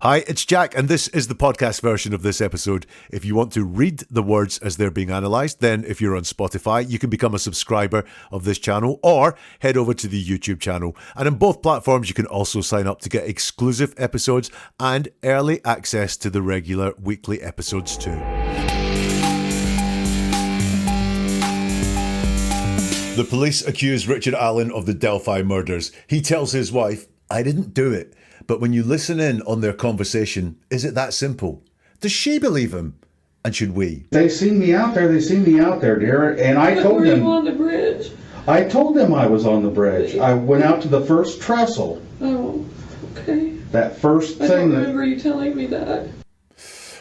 Hi, it's Jack, and this is the podcast version of this episode. If you want to read the words as they're being analysed, then if you're on Spotify, you can become a subscriber of this channel or head over to the YouTube channel. And on both platforms, you can also sign up to get exclusive episodes and early access to the regular weekly episodes too. The police accuse Richard Allen of the Delphi murders. He tells his wife, "I didn't do it." But when you listen in on their conversation, is it that simple? Does she believe him? And should we? They seen me out there, dear. And I told them. Were you on the bridge? I told them I was on the bridge. I went out to the first trestle. Oh, okay. That first I thing. don't remember you telling me that.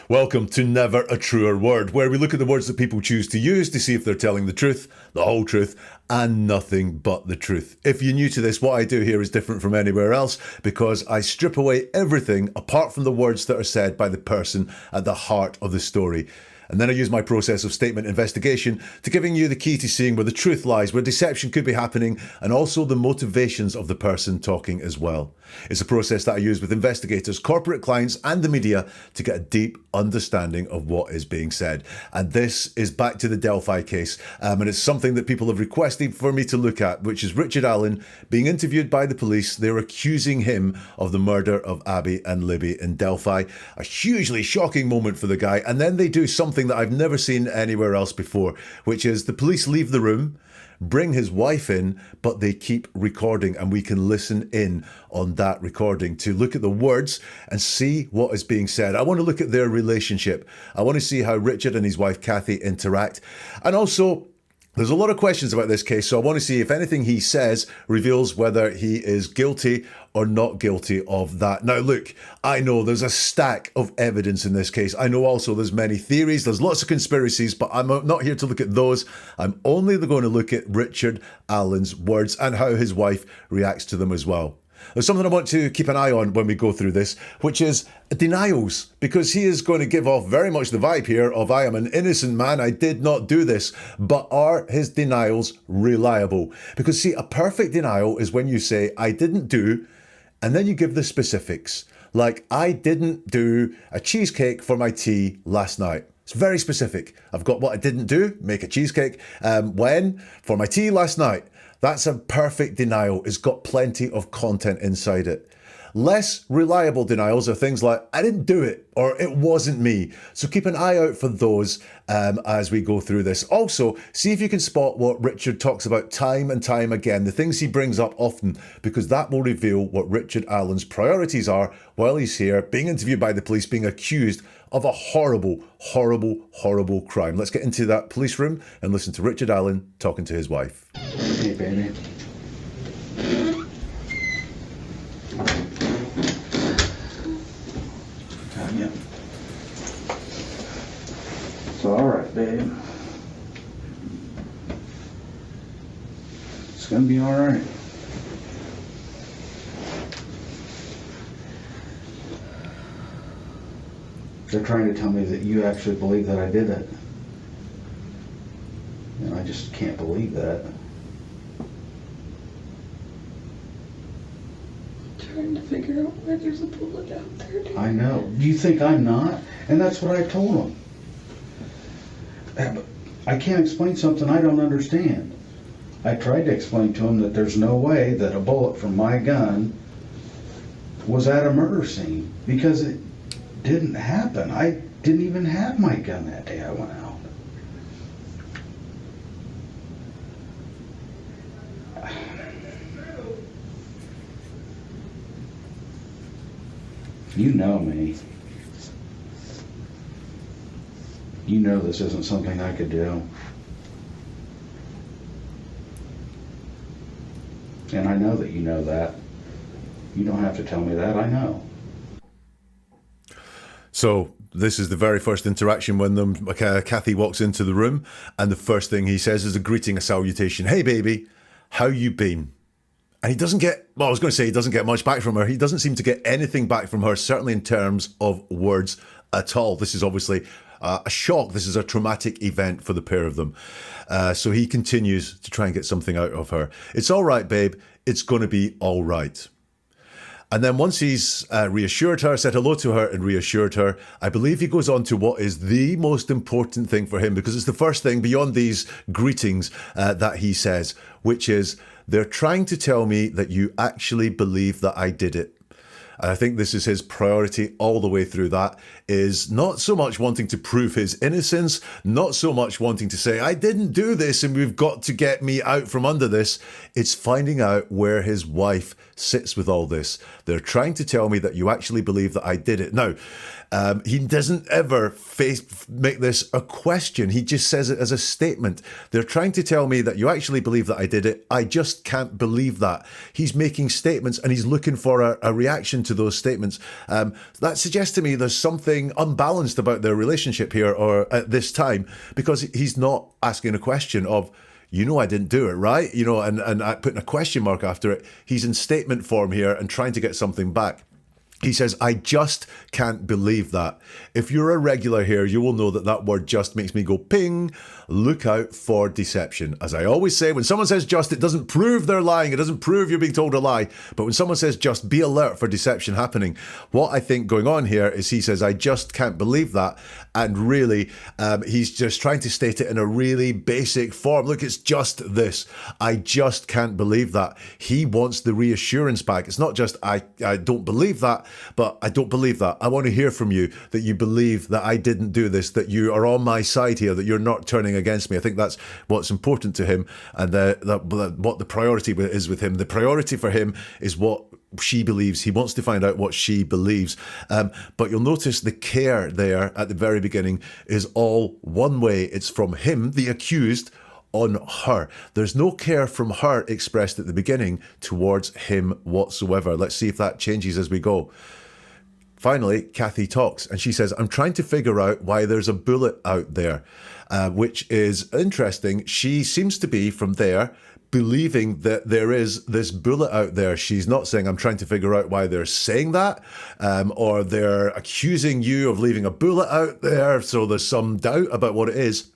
Welcome to Never a Truer Word, where we look at the words that people choose to use to see if they're telling the truth, the whole truth, and nothing but the truth. If you're new to this, what I do here is different from anywhere else because I strip away everything apart from the words that are said by the person at the heart of the story. And then I use my process of statement investigation to giving you the key to seeing where the truth lies, where deception could be happening, and also the motivations of the person talking as well. It's a process that I use with investigators, corporate clients, and the media to get a deep understanding of what is being said. And this is back to the Delphi case, and it's something that people have requested for me to look at, which is Richard Allen being interviewed by the police. They're accusing him of the murder of Abby and Libby in Delphi. A hugely shocking moment for the guy, and then they do something that I've never seen anywhere else before, which is the police leave the room, bring his wife in, but they keep recording, and we can listen in on that recording to look at the words and see what is being said. I want to look at their relationship. I want to see how Richard and his wife Kathy interact. And also, there's a lot of questions about this case, so I want to see if anything he says reveals whether he is guilty or not guilty of that. Now, look, I know there's a stack of evidence in this case. I know also there's many theories, there's lots of conspiracies, but I'm not here to look at those. I'm only going to look at Richard Allen's words and how his wife reacts to them as well. There's something I want to keep an eye on when we go through this, which is denials, because he is going to give off very much the vibe here of I am an innocent man, I did not do this. But are his denials reliable? Because see, a perfect denial is when you say I didn't do, and then you give the specifics. Like, I didn't do a cheesecake for my tea last night. It's very specific. I've got what I didn't do, make a cheesecake. When? For my tea last night. That's a perfect denial. It's got plenty of content inside it. Less reliable denials are things like, I didn't do it, or it wasn't me. So keep an eye out for those as we go through this. Also, see if you can spot what Richard talks about time and time again, the things he brings up often, because that will reveal what Richard Allen's priorities are while he's here, being interviewed by the police, being accused of a horrible, horrible, horrible crime. Let's get into that police room and listen to Richard Allen talking to his wife. Hey, baby. Tanya. It's all right, babe. It's gonna be all right. They're trying to tell me that you actually believe that I did it. And I just can't believe that. Trying to figure out why there's a bullet out there, dude. I know. Do you think I'm not? And that's what I told them. I can't explain something I don't understand. I tried to explain to them that there's no way that a bullet from my gun was at a murder scene because it didn't happen. I didn't even have my gun that day I went out. You know me. You know this isn't something I could do. And I know that you know that. You don't have to tell me that, I know. So this is the very first interaction when Kathy walks into the room, and the first thing he says is a greeting, a salutation. Hey, baby, how you been? And he doesn't get, well, I was going to say he doesn't get much back from her. He doesn't seem to get anything back from her, certainly in terms of words at all. This is obviously a shock. This is a traumatic event for the pair of them. So he continues to try and get something out of her. It's all right, babe. It's going to be all right. And then once he's reassured her, said hello to her and reassured her, I believe he goes on to what is the most important thing for him, because it's the first thing beyond these greetings that he says, which is, they're trying to tell me that you actually believe that I did it. And I think this is his priority all the way through. That is not so much wanting to prove his innocence, not so much wanting to say, I didn't do this and we've got to get me out from under this. It's finding out where his wife sits with all this. They're trying to tell me that you actually believe that I did it. Now, he doesn't ever make this a question. He just says it as a statement. They're trying to tell me that you actually believe that I did it. I just can't believe that. He's making statements and he's looking for a reaction to those statements. That suggests to me there's something unbalanced about their relationship here, or at this time, because he's not asking a question of, you know, I didn't do it, right? You know, and putting a question mark after it. He's in statement form here and trying to get something back. He says, I just can't believe that. If you're a regular here, you will know that that word just makes me go ping. Look out for deception. As I always say, when someone says just, it doesn't prove they're lying. It doesn't prove you're being told a lie. But when someone says just, be alert for deception happening. What I think going on here is he says, I just can't believe that. And really, he's just trying to state it in a really basic form. Look, it's just this. I just can't believe that. He wants the reassurance back. It's not just, I don't believe that. But I don't believe that. I want to hear from you that you believe that I didn't do this, that you are on my side here, that you're not turning against me. I think that's what's important to him, and what the priority is with him. The priority for him is what she believes. He wants to find out what she believes. But you'll notice the care there at the very beginning is all one way. It's from him, the accused, on her. There's no care from her expressed at the beginning towards him whatsoever. Let's see if that changes as we go. Finally, Kathy talks and she says, I'm trying to figure out why there's a bullet out there, which is interesting. She seems to be from there believing that there is this bullet out there. She's not saying, I'm trying to figure out why they're saying that, or they're accusing you of leaving a bullet out there. So there's some doubt about what it is.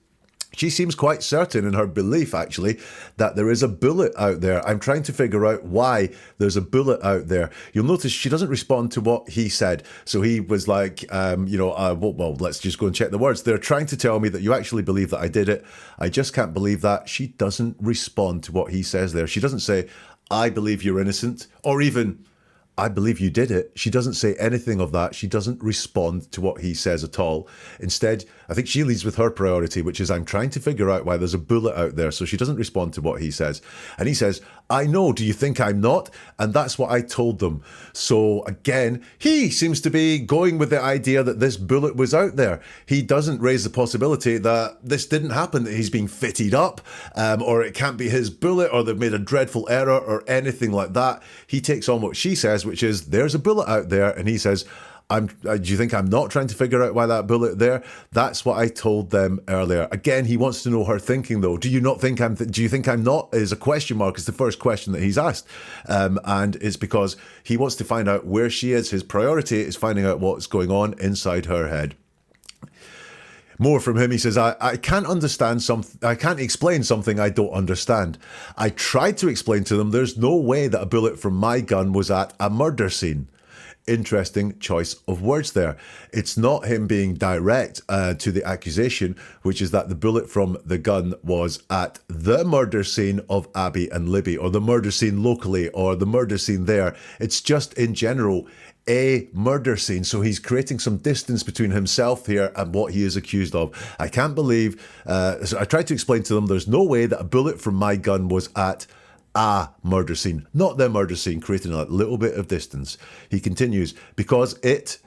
She seems quite certain in her belief, actually, that there is a bullet out there. I'm trying to figure out why there's a bullet out there. You'll notice she doesn't respond to what he said. So he was like, well, let's just go and check the words. They're trying to tell me that you actually believe that I did it. I just can't believe that. She doesn't respond to what he says there. She doesn't say, I believe you're innocent, or even, I believe you did it. She doesn't say anything of that. She doesn't respond to what he says at all. Instead, I think she leads with her priority, which is, I'm trying to figure out why there's a bullet out there. So she doesn't respond to what he says. And he says, I know, do you think I'm not? And that's what I told them. So again, he seems to be going with the idea that this bullet was out there. He doesn't raise the possibility that this didn't happen, that he's being fitted up, or it can't be his bullet, or they've made a dreadful error, or anything like that. He takes on what she says, which is, there's a bullet out there. And he says, do you think I'm not trying to figure out why that bullet there? That's what I told them earlier. Again, he wants to know her thinking, though. Do you think I'm not? Is a question mark. Is the first question that he's asked. And it's because he wants to find out where she is. His priority is finding out what's going on inside her head. More from him. He says, I can't understand something. I can't explain something I don't understand. I tried to explain to them there's no way that a bullet from my gun was at a murder scene. Interesting choice of words there. It's not him being direct to the accusation, which is that the bullet from the gun was at the murder scene of Abby and Libby, or the murder scene locally, or the murder scene there. It's just in general a murder scene. So he's creating some distance between himself here and what he is accused of. I can't believe, so I tried to explain to them there's no way that a bullet from my gun was at a murder scene, not the murder scene, creating a little bit of distance. He continues, because it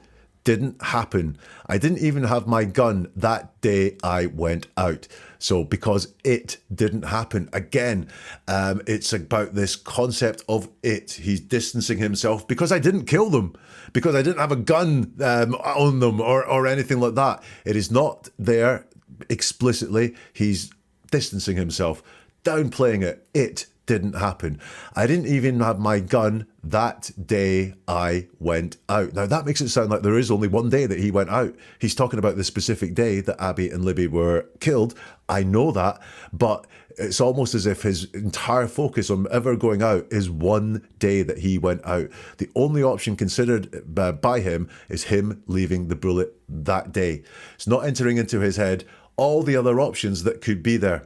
didn't happen. I didn't even have my gun that day I went out. So because it didn't happen, again, it's about this concept of it. He's distancing himself because I didn't kill them, because I didn't have a gun on them or anything like that. It is not there explicitly. He's distancing himself, downplaying it. It didn't happen. I didn't even have my gun that day I went out. Now that makes it sound like there is only one day that he went out. He's talking about the specific day that Abby and Libby were killed. I know that, but it's almost as if his entire focus on ever going out is one day that he went out. The only option considered by him is him leaving the bullet that day. It's not entering into his head all the other options that could be there.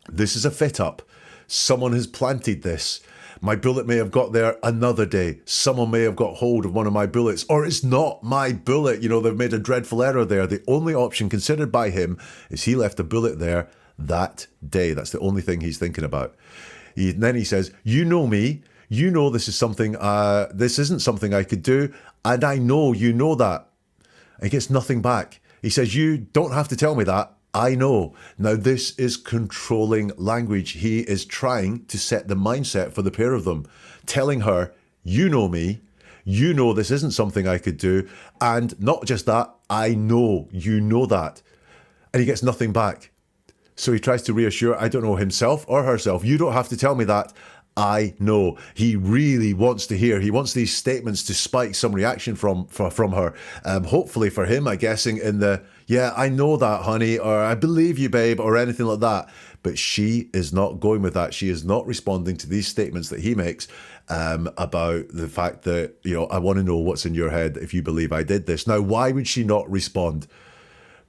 This is a fit up. Someone has planted this. My bullet may have got there another day. Someone may have got hold of one of my bullets, or it's not my bullet. You know, they've made a dreadful error there. The only option considered by him is he left a bullet there that day. That's the only thing he's thinking about. Then he says, you know me. You know this is something, this isn't something I could do. And I know you know that. And he gets nothing back. He says, you don't have to tell me that. I know. Now, this is controlling language. He is trying to set the mindset for the pair of them, telling her, you know me, you know this isn't something I could do, and not just that, I know, you know that. And he gets nothing back. So he tries to reassure, I don't know, himself or herself, you don't have to tell me that. I know. He really wants to hear. He wants these statements to spike some reaction from her. Hopefully for him, I'm guessing in the, yeah, I know that, honey, or I believe you, babe, or anything like that. But she is not going with that. She is not responding to these statements that he makes about the fact that, you know, I want to know what's in your head if you believe I did this. Now, why would she not respond?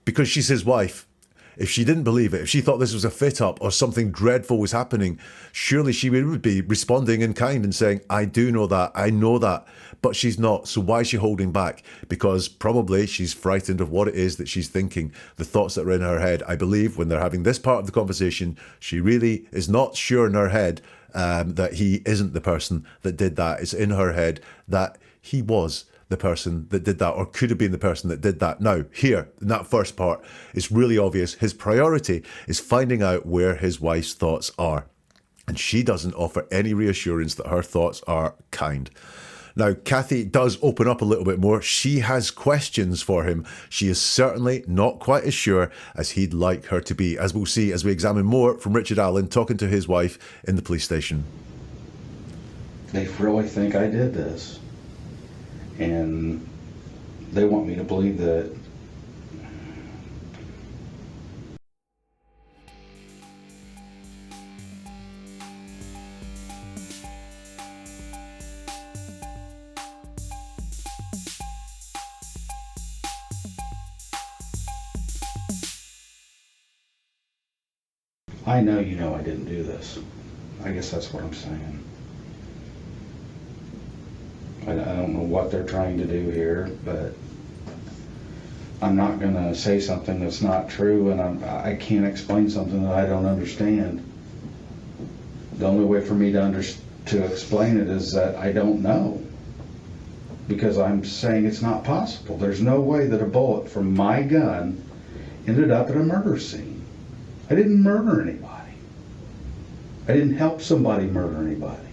Because she's his wife. If she didn't believe it, if she thought this was a fit-up or something dreadful was happening, surely she would be responding in kind and saying, I do know that, I know that. But she's not. So why is she holding back? Because probably she's frightened of what it is that she's thinking, the thoughts that are in her head. I believe when they're having this part of the conversation, she really is not sure in her head that he isn't the person that did that. It's in her head that he was the person that did that, or could have been the person that did that. Now, here, in that first part, it's really obvious. His priority is finding out where his wife's thoughts are. And she doesn't offer any reassurance that her thoughts are kind. Now, Kathy does open up a little bit more. She has questions for him. She is certainly not quite as sure as he'd like her to be, as we'll see as we examine more from Richard Allen talking to his wife in the police station. They really think I did this. And they want me to believe that I know you know I didn't do this. I guess that's what I'm saying. I don't know what they're trying to do here, but I'm not going to say something that's not true, and I can't explain something that I don't understand. The only way for me to explain it is that I don't know, because I'm saying it's not possible. There's no way that a bullet from my gun ended up at a murder scene. I didn't murder anybody. I didn't help somebody murder anybody.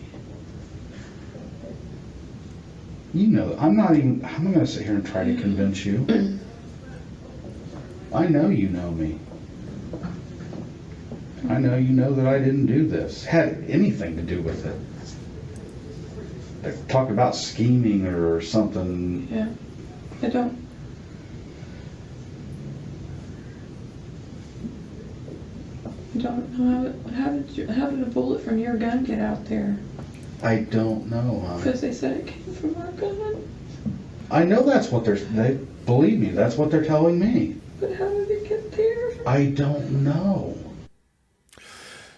You know, I'm not going to sit here and try to convince you. I know you know me. I know you know that I didn't do this. Had anything to do with it. They talk about scheming or something. Yeah, I don't. I don't know how did a bullet from your gun get out there? I don't know, honey. Because they said it came from our gun. I know that's what they believe me, that's what they're telling me. But how did it get there? I don't know.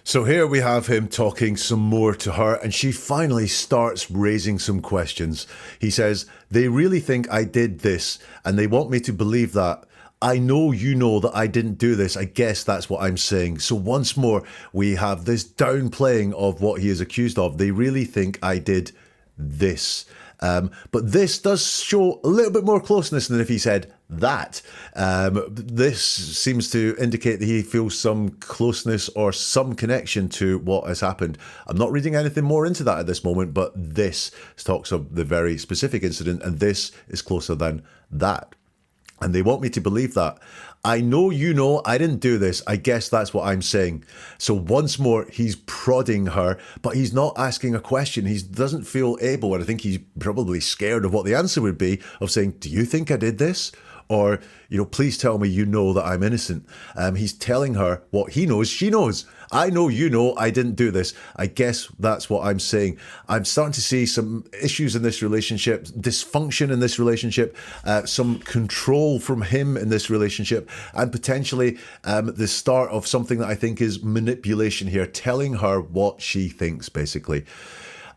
So here we have him talking some more to her, and she finally starts raising some questions. He says, they really think I did this, and they want me to believe that. I know you know that I didn't do this. I guess that's what I'm saying. So once more, we have this downplaying of what he is accused of. They really think I did this. But this does show a little bit more closeness than if he said that. This seems to indicate that he feels some closeness or some connection to what has happened. I'm not reading anything more into that at this moment, but this talks of the very specific incident, and this is closer than that. And they want me to believe that. I know you know I didn't do this. I guess that's what I'm saying. So once more, he's prodding her, but he's not asking a question. He doesn't feel able, and I think he's probably scared of what the answer would be, of saying, do you think I did this? Or, you know, please tell me you know that I'm innocent. He's telling her what he knows she knows. I know you know I didn't do this. I guess that's what I'm saying. I'm starting to see some issues in this relationship, dysfunction in this relationship, some control from him in this relationship, and potentially the start of something that I think is manipulation here, telling her what she thinks, basically.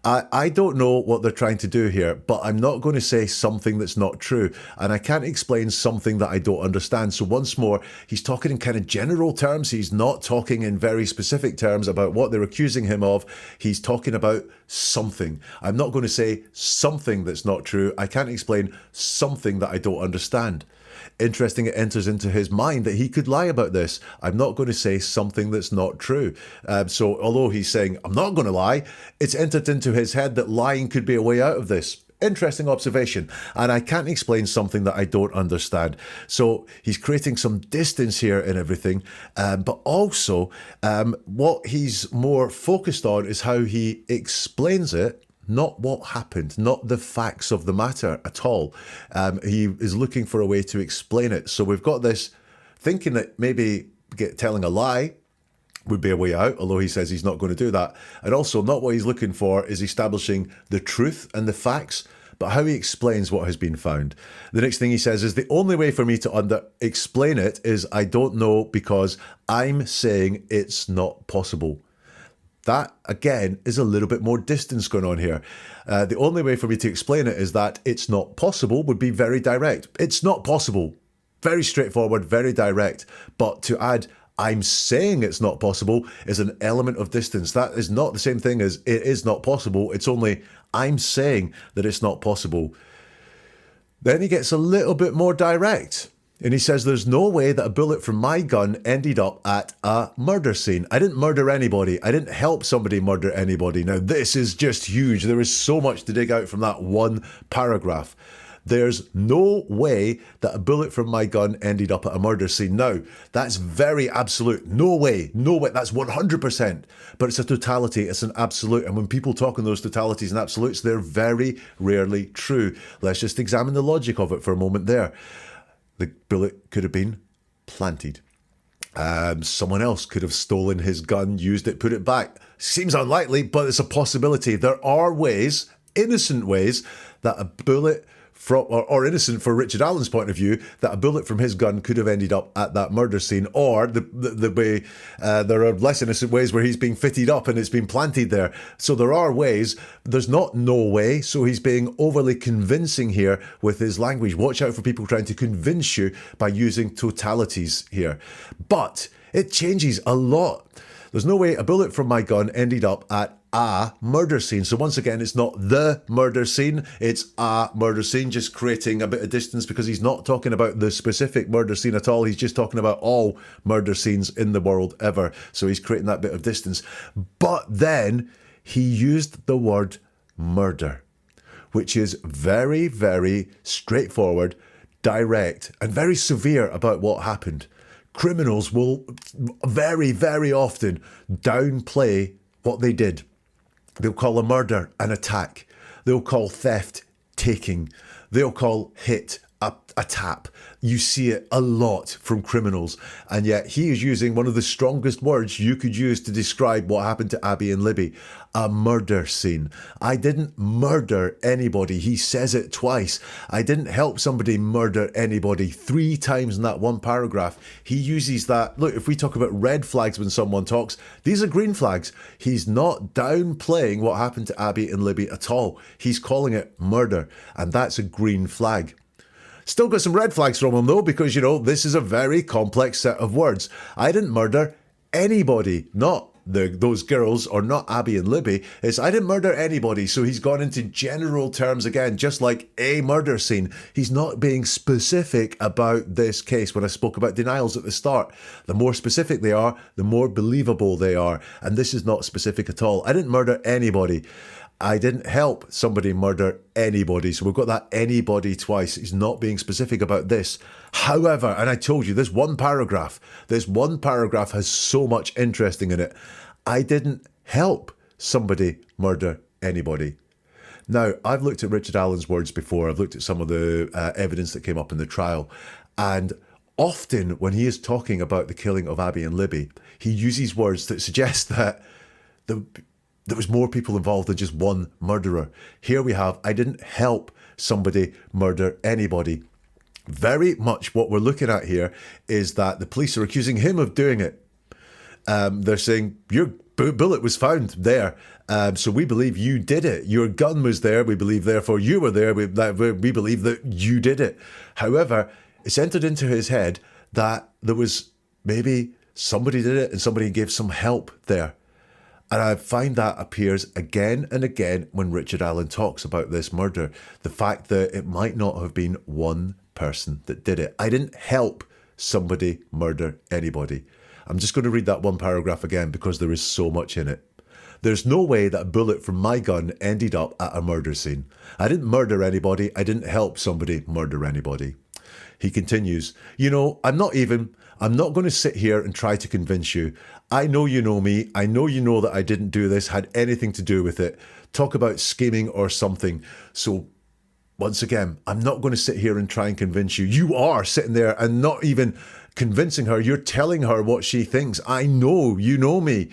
I don't know what they're trying to do here, but I'm not going to say something that's not true. And I can't explain something that I don't understand. So once more, he's talking in kind of general terms. He's not talking in very specific terms about what they're accusing him of. He's talking about something. I'm not going to say something that's not true. I can't explain something that I don't understand. Interesting, it enters into his mind that he could lie about this. I'm not going to say something that's not true. So although he's saying, I'm not going to lie, it's entered into his head that lying could be a way out of this. Interesting observation. And I can't explain something that I don't understand. So he's creating some distance here in everything. But also, what he's more focused on is how he explains it, not what happened, not the facts of the matter at all. He is looking for a way to explain it. So we've got this thinking that maybe telling a lie would be a way out, although he says he's not going to do that. And also not what he's looking for is establishing the truth and the facts, but how he explains what has been found. The next thing he says is the only way for me to explain it is I don't know because I'm saying it's not possible. That, again, is a little bit more distance going on here. The only way for me to explain it is that it's not possible would be very direct. It's not possible. Very straightforward, very direct. But to add, I'm saying it's not possible is an element of distance. That is not the same thing as it is not possible. It's only I'm saying that it's not possible. Then he gets a little bit more direct. And he says, there's no way that a bullet from my gun ended up at a murder scene. I didn't murder anybody. I didn't help somebody murder anybody. Now, this is just huge. There is so much to dig out from that one paragraph. There's no way that a bullet from my gun ended up at a murder scene. Now, that's very absolute. No way. No way. That's 100%. But it's a totality. It's an absolute. And when people talk in those totalities and absolutes, they're very rarely true. Let's just examine the logic of it for a moment there. The bullet could have been planted. Someone else could have stolen his gun, used it, put it back. Seems unlikely, but it's a possibility. There are ways, innocent ways, that a bullet from, or innocent for Richard Allen's point of view, that a bullet from his gun could have ended up at that murder scene, or the way there are less innocent ways where he's being fitted up and it's been planted there. So there are ways. There's not no way. So he's being overly convincing here with his language. Watch out for people trying to convince you by using totalities here. But it changes a lot. There's no way a bullet from my gun ended up at a murder scene. So once again, it's not the murder scene, it's a murder scene, just creating a bit of distance because he's not talking about the specific murder scene at all. He's just talking about all murder scenes in the world ever. So he's creating that bit of distance. But then he used the word murder, which is very, very straightforward, direct, and very severe about what happened. Criminals will very, very often downplay what they did. They'll call a murder an attack. They'll call theft taking. They'll call hit a tap. You see it a lot from criminals. And yet he is using one of the strongest words you could use to describe what happened to Abby and Libby. A murder scene. I didn't murder anybody. He says it twice. I didn't help somebody murder anybody 3 times in that one paragraph. He uses that. Look, if we talk about red flags when someone talks, these are green flags. He's not downplaying what happened to Abby and Libby at all. He's calling it murder. And that's a green flag. Still got some red flags from him though, because, you know, this is a very complex set of words. I didn't murder anybody, not those girls or not Abby and Libby. It's I didn't murder anybody. So he's gone into general terms again, just like a murder scene. He's not being specific about this case. When I spoke about denials at the start, the more specific they are, the more believable they are. And this is not specific at all. I didn't murder anybody. I didn't help somebody murder anybody. So we've got that anybody twice. He's not being specific about this. However, and I told you, this one paragraph has so much interesting in it. I didn't help somebody murder anybody. Now, I've looked at Richard Allen's words before. I've looked at some of the evidence that came up in the trial. And often when he is talking about the killing of Abby and Libby, he uses words that suggest that there was more people involved than just one murderer. Here we have, I didn't help somebody murder anybody. Very much what we're looking at here is that the police are accusing him of doing it. They're saying, your bullet was found there, so we believe you did it. Your gun was there, we believe therefore you were there, we believe that you did it. However, it's entered into his head that there was maybe somebody did it and somebody gave some help there. And I find that appears again and again when Richard Allen talks about this murder. The fact that it might not have been one person that did it. I didn't help somebody murder anybody. I'm just going to read that one paragraph again because there is so much in it. There's no way that a bullet from my gun ended up at a murder scene. I didn't murder anybody. I didn't help somebody murder anybody. He continues, I'm not going to sit here and try to convince you. I know you know me. I know you know that I didn't do this, had anything to do with it. Talk about scheming or something. So once again, I'm not going to sit here and try and convince you. You are sitting there and not even convincing her. You're telling her what she thinks. I know, you know me.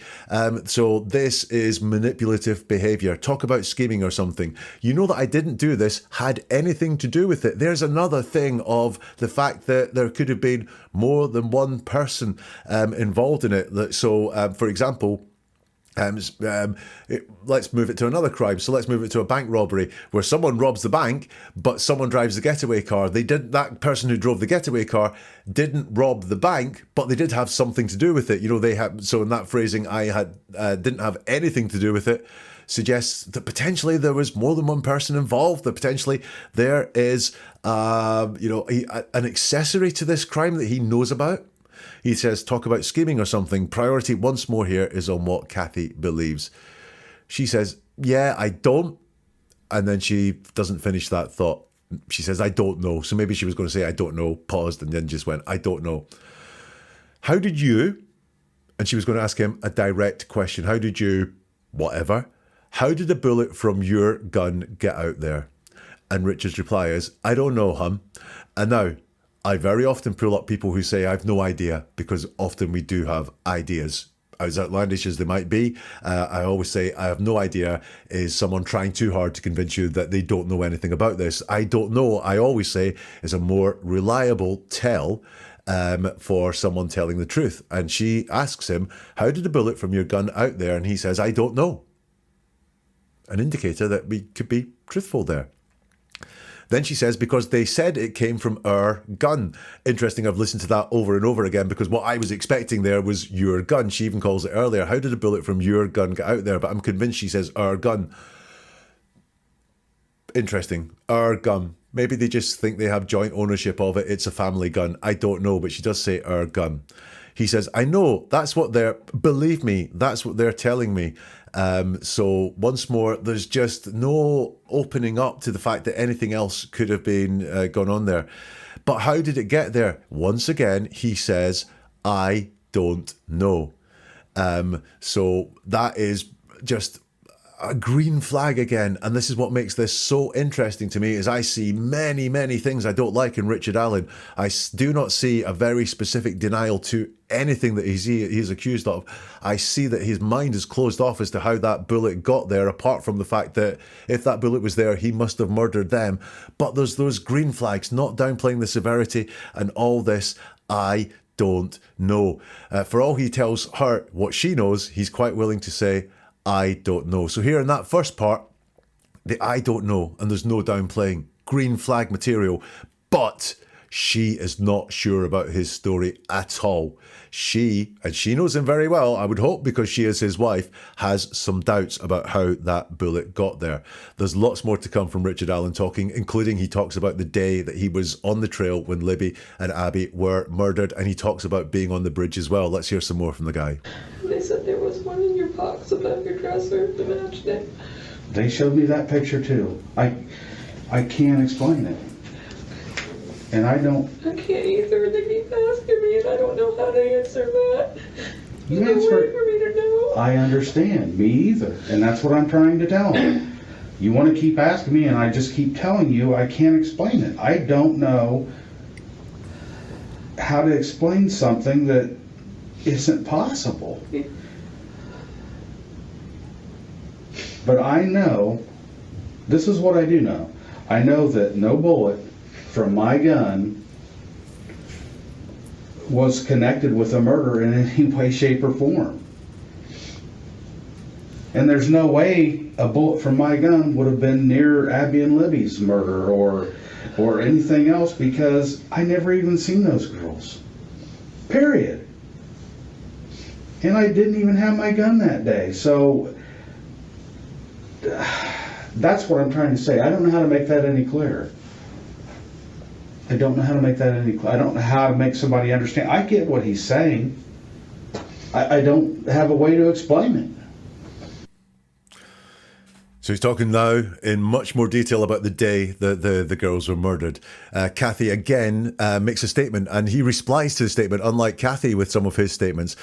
So this is manipulative behavior. Talk about scheming or something. You know that I didn't do this, had anything to do with it. There's another thing of the fact that there could have been more than one person involved in it. So, for example, let's move it to another crime. So let's move it to a bank robbery where someone robs the bank, but someone drives the getaway car. That person who drove the getaway car didn't rob the bank, but they did have something to do with it. So in that phrasing, didn't have anything to do with it, suggests that potentially there was more than one person involved. That potentially there is, an accessory to this crime that he knows about. He says, talk about scheming or something. Priority once more here is on what Kathy believes. She says, yeah, I don't. And then she doesn't finish that thought. She says, I don't know. So maybe she was going to say, I don't know, paused, and then just went, I don't know. How did you, and she was going to ask him a direct question. How did you, whatever, how did a bullet from your gun get out there? And Richard's reply is, I don't know, hon. And now, I very often pull up people who say, I've no idea, because often we do have ideas. As outlandish as they might be, I always say, I have no idea is someone trying too hard to convince you that they don't know anything about this. I don't know, I always say, is a more reliable tell for someone telling the truth. And she asks him, how did a bullet from your gun out there? And he says, I don't know. An indicator that we could be truthful there. Then she says, because they said it came from our gun. Interesting, I've listened to that over and over again because what I was expecting there was your gun. She even calls it earlier. How did a bullet from your gun get out there? But I'm convinced she says our gun. Interesting. Our gun. Maybe they just think they have joint ownership of it. It's a family gun. I don't know, but she does say our gun. He says, I know, believe me, that's what they're telling me. So once more, there's just no opening up to the fact that anything else could have been gone on there. But how did it get there? Once again, he says, I don't know. So that is just a green flag again. And this is what makes this so interesting to me, is I see many, many things I don't like in Richard Allen. I do not see a very specific denial to anything that he's accused of. I see that his mind is closed off as to how that bullet got there, apart from the fact that if that bullet was there, he must have murdered them. But there's those green flags, not downplaying the severity and all this. I don't know. For all he tells her what she knows, he's quite willing to say, I don't know. So here in that first part, the I don't know, and there's no downplaying, green flag material, but she is not sure about his story at all. She knows him very well, I would hope, because she is his wife, has some doubts about how that bullet got there. There's lots more to come from Richard Allen talking, including he talks about the day that he was on the trail when Libby and Abby were murdered, and he talks about being on the bridge as well. Let's hear some more from the guy. They said there was one in your box above your dresser that matched it. They showed me that picture too. I can't explain it. And I can't either. They keep asking me and I don't know how to answer that. You There's no answer way it. for me to know. I understand. Me either. And that's what I'm trying to tell them. You want to keep asking me and I just keep telling you I can't explain it. I don't know how to explain something that isn't possible. Yeah. But I know, this is what I do know. I know that no bullet from my gun was connected with a murder in any way, shape, or form. And there's no way a bullet from my gun would have been near Abby and Libby's murder or anything else, because I never even seen those girls. Period. And I didn't even have my gun that day. So that's what I'm trying to say. I don't know how to make that any clearer. I don't know how to make that any clearer. I don't know how to make somebody understand. I get what he's saying. I don't have a way to explain it. So he's talking now in much more detail about the day that the girls were murdered. Kathy again makes a statement, and he replies to the statement, unlike Kathy with some of his statements.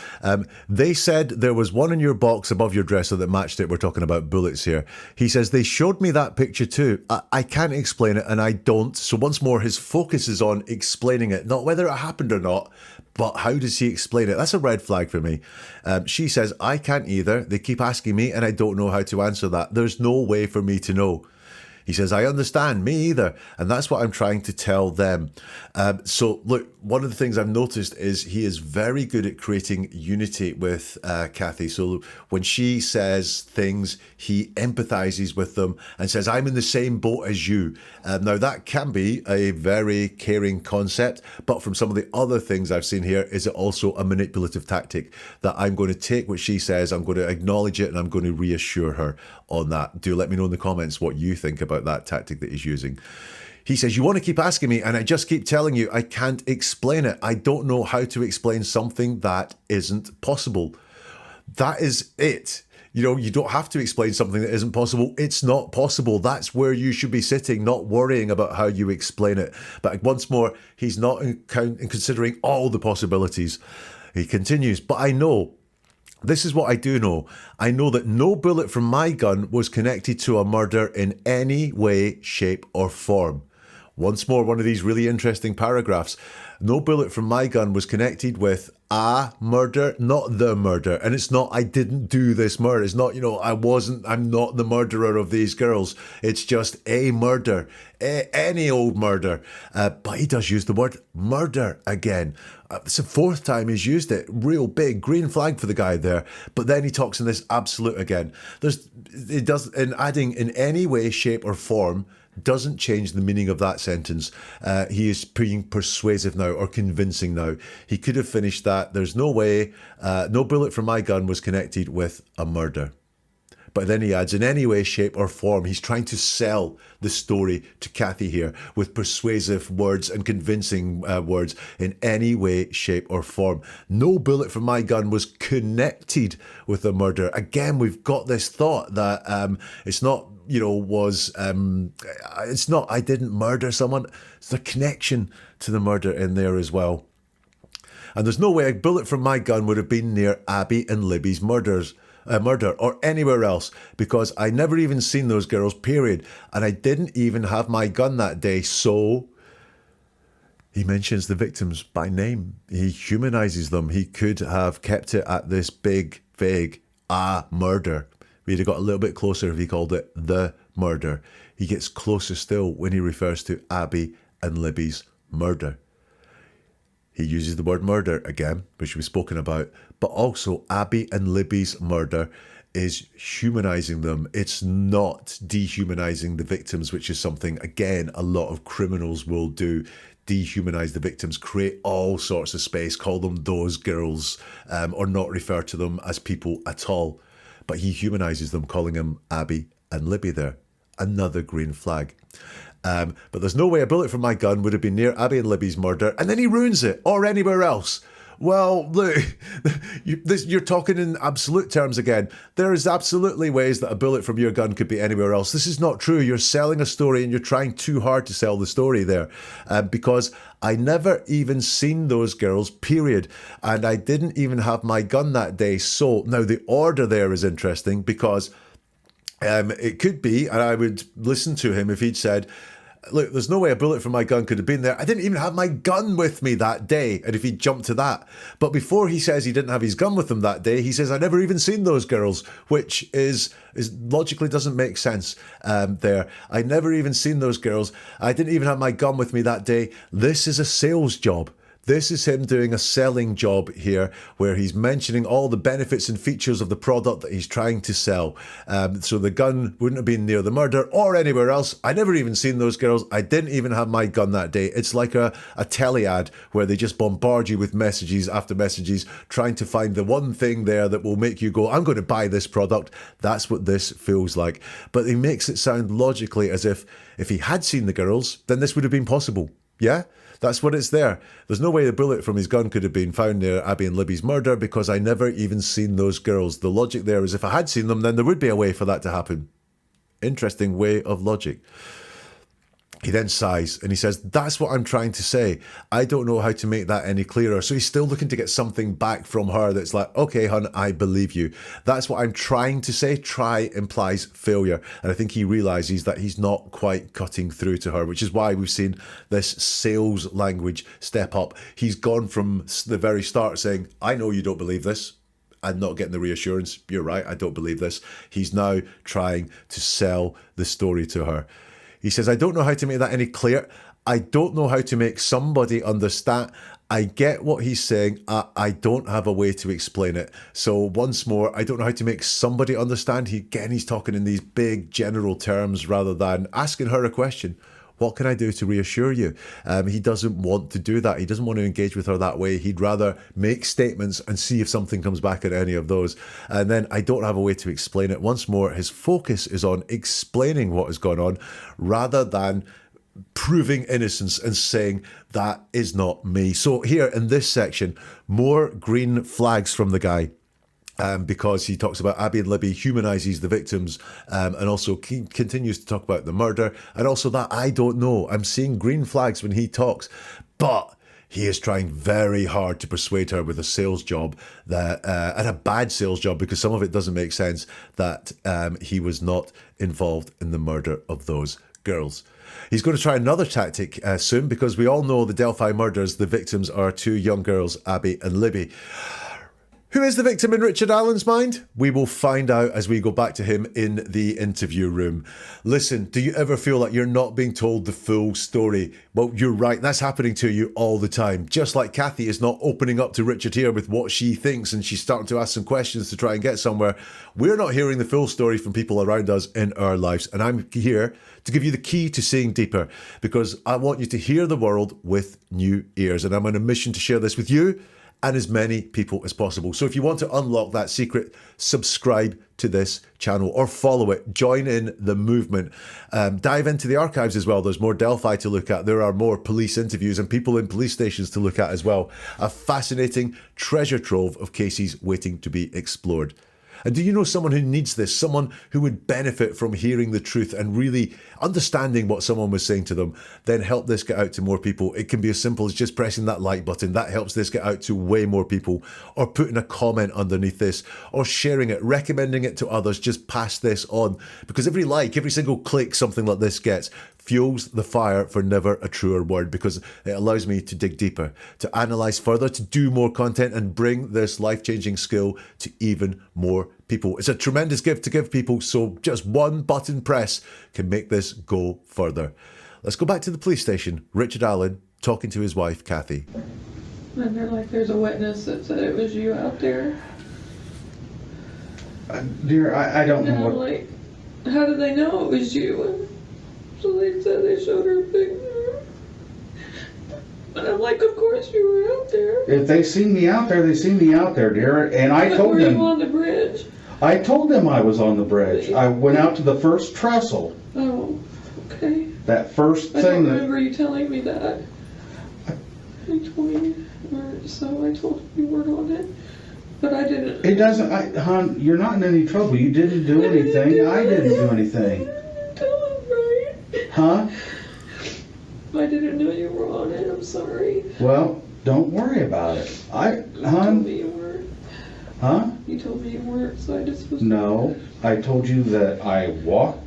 They said there was one in your box above your dresser that matched it. We're talking about bullets here. He says, they showed me that picture too. I can't explain it, and I don't. So once more, his focus is on explaining it, not whether it happened or not, but how does he explain it? That's a red flag for me. She says, I can't either. They keep asking me and I don't know how to answer that. There's no way for me to know. He says, I understand, me either. And that's what I'm trying to tell them. So look, one of the things I've noticed is he is very good at creating unity with Kathy. So when she says things, he empathizes with them and says, I'm in the same boat as you. Now that can be a very caring concept, but from some of the other things I've seen here, is it also a manipulative tactic that I'm going to take what she says, I'm going to acknowledge it, and I'm going to reassure her on that. Do let me know in the comments what you think about that tactic that he's using. He says, you want to keep asking me and I just keep telling you I can't explain it. I don't know how to explain something that isn't possible. That is it. You know, you don't have to explain something that isn't possible. It's not possible. That's where you should be sitting, not worrying about how you explain it. But once more, he's not considering all the possibilities. He continues, but I know. This is what I do know. I know that no bullet from my gun was connected to a murder in any way, shape, or form. Once more, one of these really interesting paragraphs. No bullet from my gun was connected with a murder, not the murder. And it's not, I didn't do this murder. It's not, I'm not the murderer of these girls. It's just a murder, any old murder. But he does use the word murder again. It's the fourth time he's used it. Real big green flag for the guy there. But then he talks in this absolute again. In adding in any way, shape, or form doesn't change the meaning of that sentence. He is being persuasive now, or convincing now. He could have finished that. There's no way, no bullet from my gun was connected with a murder. But then he adds, in any way, shape, or form. He's trying to sell the story to Kathy here with persuasive words and convincing words. In any way, shape, or form. No bullet from my gun was connected with a murder. Again, we've got this thought that it's not, it's not, I didn't murder someone. It's the connection to the murder in there as well. And there's no way a bullet from my gun would have been near Abby and Libby's murder or anywhere else, because I never even seen those girls, period. And I didn't even have my gun that day. So he mentions the victims by name. He humanizes them. He could have kept it at this big, vague, murder. We'd have got a little bit closer if he called it the murder. He gets closer still when he refers to Abby and Libby's murder. He uses the word murder again, which we've spoken about, but also Abby and Libby's murder is humanizing them. It's not dehumanizing the victims, which is something, again, a lot of criminals will do. Dehumanize the victims, create all sorts of space, call them those girls, or not refer to them as people at all. But he humanizes them, calling them Abby and Libby there. Another green flag. But there's no way a bullet from my gun would have been near Abby and Libby's murder. And then he ruins it, or anywhere else. Well, look, you're talking in absolute terms again. There is absolutely ways that a bullet from your gun could be anywhere else. This is not true. You're selling a story and you're trying too hard to sell the story there. Because I never even seen those girls, period. And I didn't even have my gun that day. So now the order there is interesting, because it could be, and I would listen to him if he'd said, Look, there's no way a bullet from my gun could have been there. I didn't even have my gun with me that day. And if he jumped to that. But before he says he didn't have his gun with him that day, he says, I never even seen those girls, which is logically doesn't make sense there. I never even seen those girls. I didn't even have my gun with me that day. This is a sales job. This is him doing a selling job here, where he's mentioning all the benefits and features of the product that he's trying to sell. So the gun wouldn't have been near the murder or anywhere else. I never even seen those girls. I didn't even have my gun that day. It's like a tele ad where they just bombard you with messages after messages, trying to find the one thing there that will make you go, I'm going to buy this product. That's what this feels like. But he makes it sound logically as if he had seen the girls, then this would have been possible. Yeah? That's what it's there. There's no way the bullet from his gun could have been found near Abby and Libby's murder because I never even seen those girls. The logic there is if I had seen them, then there would be a way for that to happen. Interesting way of logic. He then sighs and he says, that's what I'm trying to say. I don't know how to make that any clearer. So he's still looking to get something back from her that's like, okay, hun, I believe you. That's what I'm trying to say. Try implies failure. And I think he realizes that he's not quite cutting through to her, which is why we've seen this sales language step up. He's gone from the very start saying, I know you don't believe this. And not getting the reassurance. You're right, I don't believe this. He's now trying to sell the story to her. He says, I don't know how to make that any clearer. I don't know how to make somebody understand. I get what he's saying. I don't have a way to explain it. So once more, I don't know how to make somebody understand. He's talking in these big general terms rather than asking her a question. What can I do to reassure you? He doesn't want to do that. He doesn't want to engage with her that way. He'd rather make statements and see if something comes back at any of those. And then I don't have a way to explain it. Once more, his focus is on explaining what has gone on rather than proving innocence and saying that is not me. So here in this section, more green flags from the guy. Because he talks about Abby and Libby, humanises the victims, and also continues to talk about the murder, and also that I don't know. I'm seeing green flags when he talks, but he is trying very hard to persuade her with a sales job that, and a bad sales job, because some of it doesn't make sense, that he was not involved in the murder of those girls. He's going to try another tactic soon, because we all know the Delphi murders, the victims are two young girls, Abby and Libby. Who is the victim in Richard Allen's mind? We will find out as we go back to him in the interview room. Listen, do you ever feel like you're not being told the full story? Well, you're right. That's happening to you all the time. Just like Kathy is not opening up to Richard here with what she thinks and she's starting to ask some questions to try and get somewhere. We're not hearing the full story from people around us in our lives. And I'm here to give you the key to seeing deeper, because I want you to hear the world with new ears. And I'm on a mission to share this with you and as many people as possible. So if you want to unlock that secret, subscribe to this channel or follow it. Join in the movement. Dive into the archives as well. There's more Delphi to look at. There are more police interviews and people in police stations to look at as well. A fascinating treasure trove of cases waiting to be explored. And do you know someone who needs this? Someone who would benefit from hearing the truth and really understanding what someone was saying to them? Then help this get out to more people. It can be as simple as just pressing that like button. That helps this get out to way more people. Or putting a comment underneath this. Or sharing it, recommending it to others. Just pass this on. Because every like, every single click something like this gets fuels the fire for never a truer word, because it allows me to dig deeper, to analyze further, to do more content and bring this life-changing skill to even more people. It's a tremendous gift to give people, so just one button press can make this go further. Let's go back to the police station. Richard Allen talking to his wife, Kathy. And they're like, there's a witness that said it was you out there. Dear, I don't And know I'm what... like, how did they know it was you? And so they said they showed her a picture. And I'm like, of course you were out there. If they seen me out there, they seen me out there, dear. And I told Were you them... on the bridge? I told them I was on the bridge. I went out to the first trestle. Oh, okay. That first I thing don't that... remember you telling me that. You told me you weren't, so I told you you weren't on it. But I didn't. It doesn't... hon, you're not in any trouble. You didn't do anything. I didn't do anything. Tell him, right? Huh? I didn't know you were on it. I'm sorry. Well, don't worry about it. You told me you weren't. Huh? You told me you weren't, so I just was... No, I told you that I walked.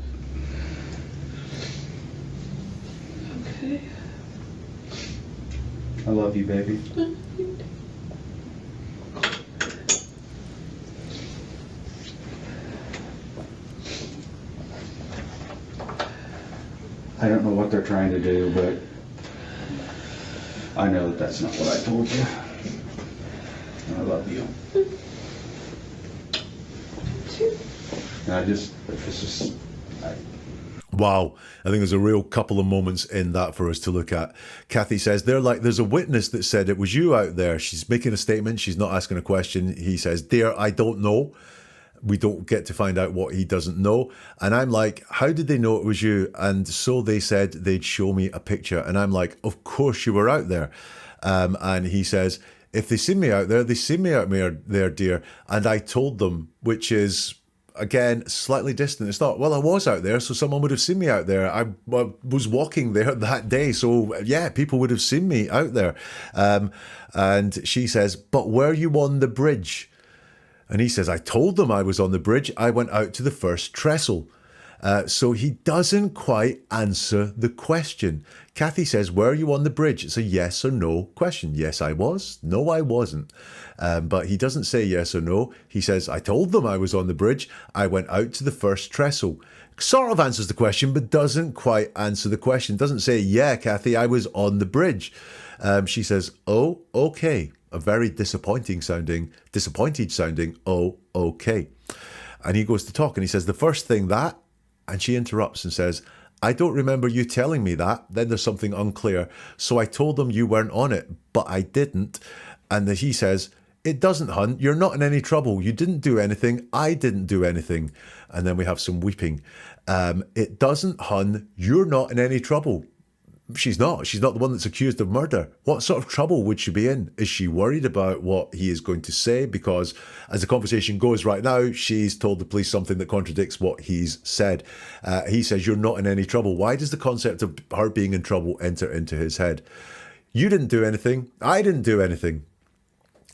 I love you, baby. I don't know what they're trying to do, but I know that that's not what I told you. And I love you. And it's just, Wow, I think there's a real couple of moments in that for us to look at. Kathy says, there's a witness that said it was you out there. She's making a statement. She's not asking a question. He says, dear, I don't know. We don't get to find out what he doesn't know. And I'm like, how did they know it was you? And so they said they'd show me a picture. And I'm like, of course you were out there. And he says, if they see me out there, they see me out there, dear. And I told them, which is, again, slightly distant. It's not, well, I was out there, so someone would have seen me out there. I was walking there that day, so yeah, people would have seen me out there. And she says, but were you on the bridge? And he says, I told them I was on the bridge. I went out to the first trestle. So he doesn't quite answer the question. Kathy says, were you on the bridge? It's a yes or no question. Yes, I was. No, I wasn't. But he doesn't say yes or no. He says, I told them I was on the bridge. I went out to the first trestle. Sort of answers the question, but doesn't quite answer the question. Doesn't say, yeah, Kathy, I was on the bridge. She says, oh, okay. A very disappointed sounding, oh, okay. And he goes to talk and he says, the first thing that, and she interrupts and says, I don't remember you telling me that. Then there's something unclear. So I told them you weren't on it, but I didn't. And then he says, it doesn't, hun. You're not in any trouble. You didn't do anything. I didn't do anything. And then we have some weeping. It doesn't, hun. You're not in any trouble. She's not. She's not the one that's accused of murder. What sort of trouble would she be in? Is she worried about what he is going to say? Because as the conversation goes right now, she's told the police something that contradicts what he's said. He says, you're not in any trouble. Why does the concept of her being in trouble enter into his head? You didn't do anything. I didn't do anything.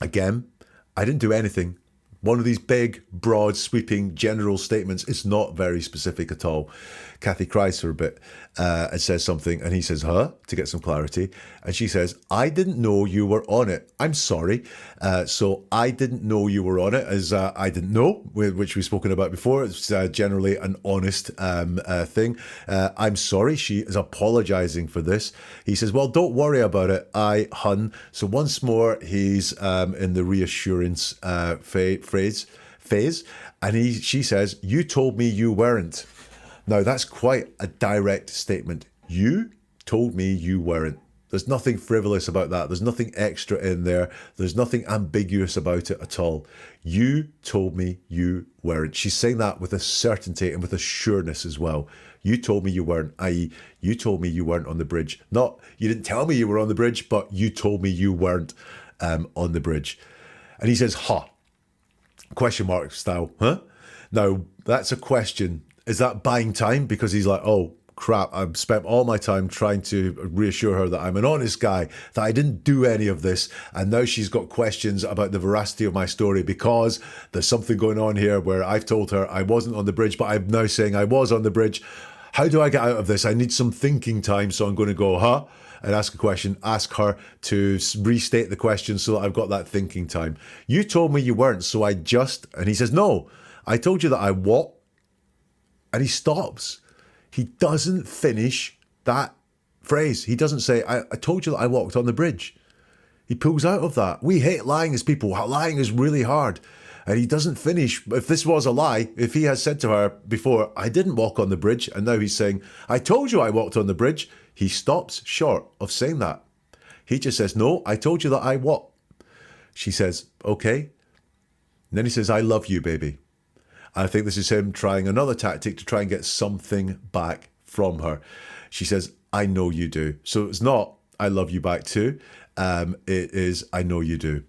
Again, I didn't do anything. One of these big, broad, sweeping, general statements. It's not very specific at all. Kathy cries for a bit and says something, and he says, huh, to get some clarity. And she says, I didn't know you were on it. I'm sorry. So I didn't know you were on it, as I didn't know, which we've spoken about before. It's generally an honest thing. I'm sorry. She is apologizing for this. He says, well, don't worry about it, hun. So once more, he's in the reassurance phase. And she says, you told me you weren't. Now, that's quite a direct statement. You told me you weren't. There's nothing frivolous about that. There's nothing extra in there. There's nothing ambiguous about it at all. You told me you weren't. She's saying that with a certainty and with a sureness as well. You told me you weren't, i.e., you told me you weren't on the bridge. Not, you didn't tell me you were on the bridge, but you told me you weren't on the bridge. And he says, ha, question mark style, huh? Now, that's a question. Is that buying time? Because he's like, oh, crap, I've spent all my time trying to reassure her that I'm an honest guy, that I didn't do any of this. And now she's got questions about the veracity of my story because there's something going on here where I've told her I wasn't on the bridge, but I'm now saying I was on the bridge. How do I get out of this? I need some thinking time. So I'm going to go, huh? And ask a question, ask her to restate the question so that I've got that thinking time. You told me you weren't, so I just, and he says, no, I told you that I what? And he stops. He doesn't finish that phrase. He doesn't say, I told you that I walked on the bridge. He pulls out of that. We hate lying as people. Lying is really hard. And he doesn't finish. If this was a lie, if he has said to her before, I didn't walk on the bridge, and now he's saying, I told you I walked on the bridge, he stops short of saying that. He just says, no, I told you that I what? She says, okay. And then he says, I love you, baby. I think this is him trying another tactic to try and get something back from her. She says, I know you do. So it's not, I love you back too. It is, I know you do.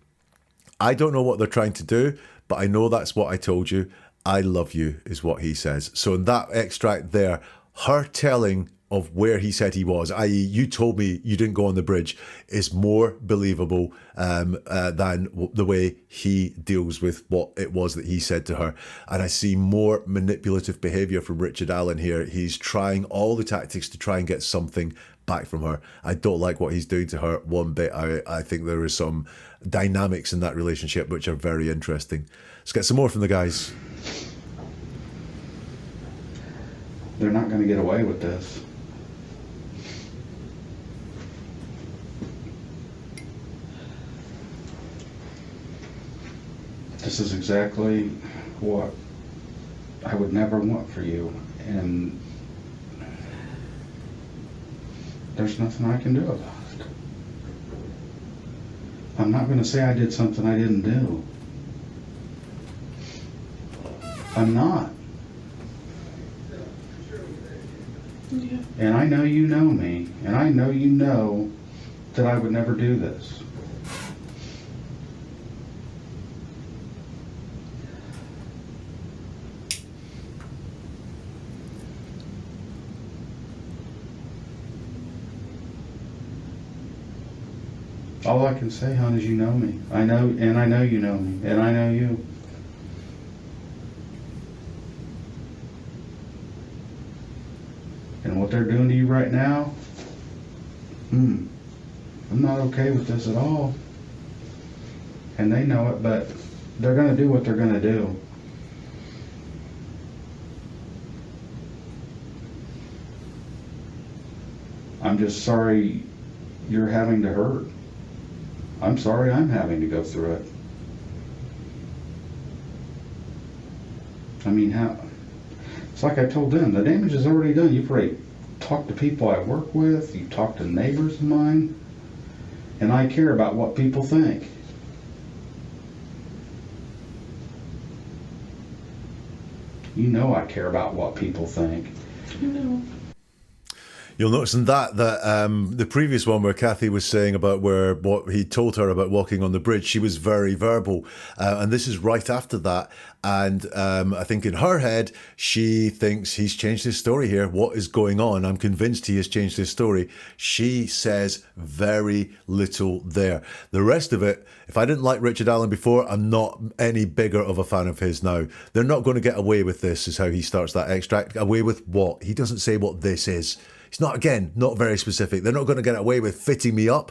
I don't know what they're trying to do, but I know that's what I told you. I love you is what he says. So in that extract there, her telling of where he said he was, i.e. you told me you didn't go on the bridge, is more believable than the way he deals with what it was that he said to her. And I see more manipulative behaviour from Richard Allen here. He's trying all the tactics to try and get something back from her. I don't like what he's doing to her one bit. I think there is some dynamics in that relationship which are very interesting. Let's get some more from the guys. They're not going to get away with this. This is exactly what I would never want for you, and there's nothing I can do about it. I'm not going to say I did something I didn't do. I'm not. Yeah. And I know you know me, and I know you know that I would never do this. All I can say, hon, is you know me. I know, and I know you know me, and I know you. And what they're doing to you right now, I'm not okay with this at all. And they know it, but they're going to do what they're going to do. I'm just sorry you're having to hurt. I'm sorry I'm having to go through it. I mean, it's like I told them, the damage is already done. You've already talked to people I work with, you've talked to neighbors of mine, and I care about what people think. You know I care about what people think. I know. You'll notice in that the previous one where Kathy was saying about what he told her about walking on the bridge, she was very verbal. And this is right after that. And I think in her head, she thinks he's changed his story here. What is going on? I'm convinced he has changed his story. She says very little there. The rest of it, if I didn't like Richard Allen before, I'm not any bigger of a fan of his now. They're not going to get away with this, is how he starts that extract. Away with what? He doesn't say what this is. It's not, again, not very specific. They're not going to get away with fitting me up.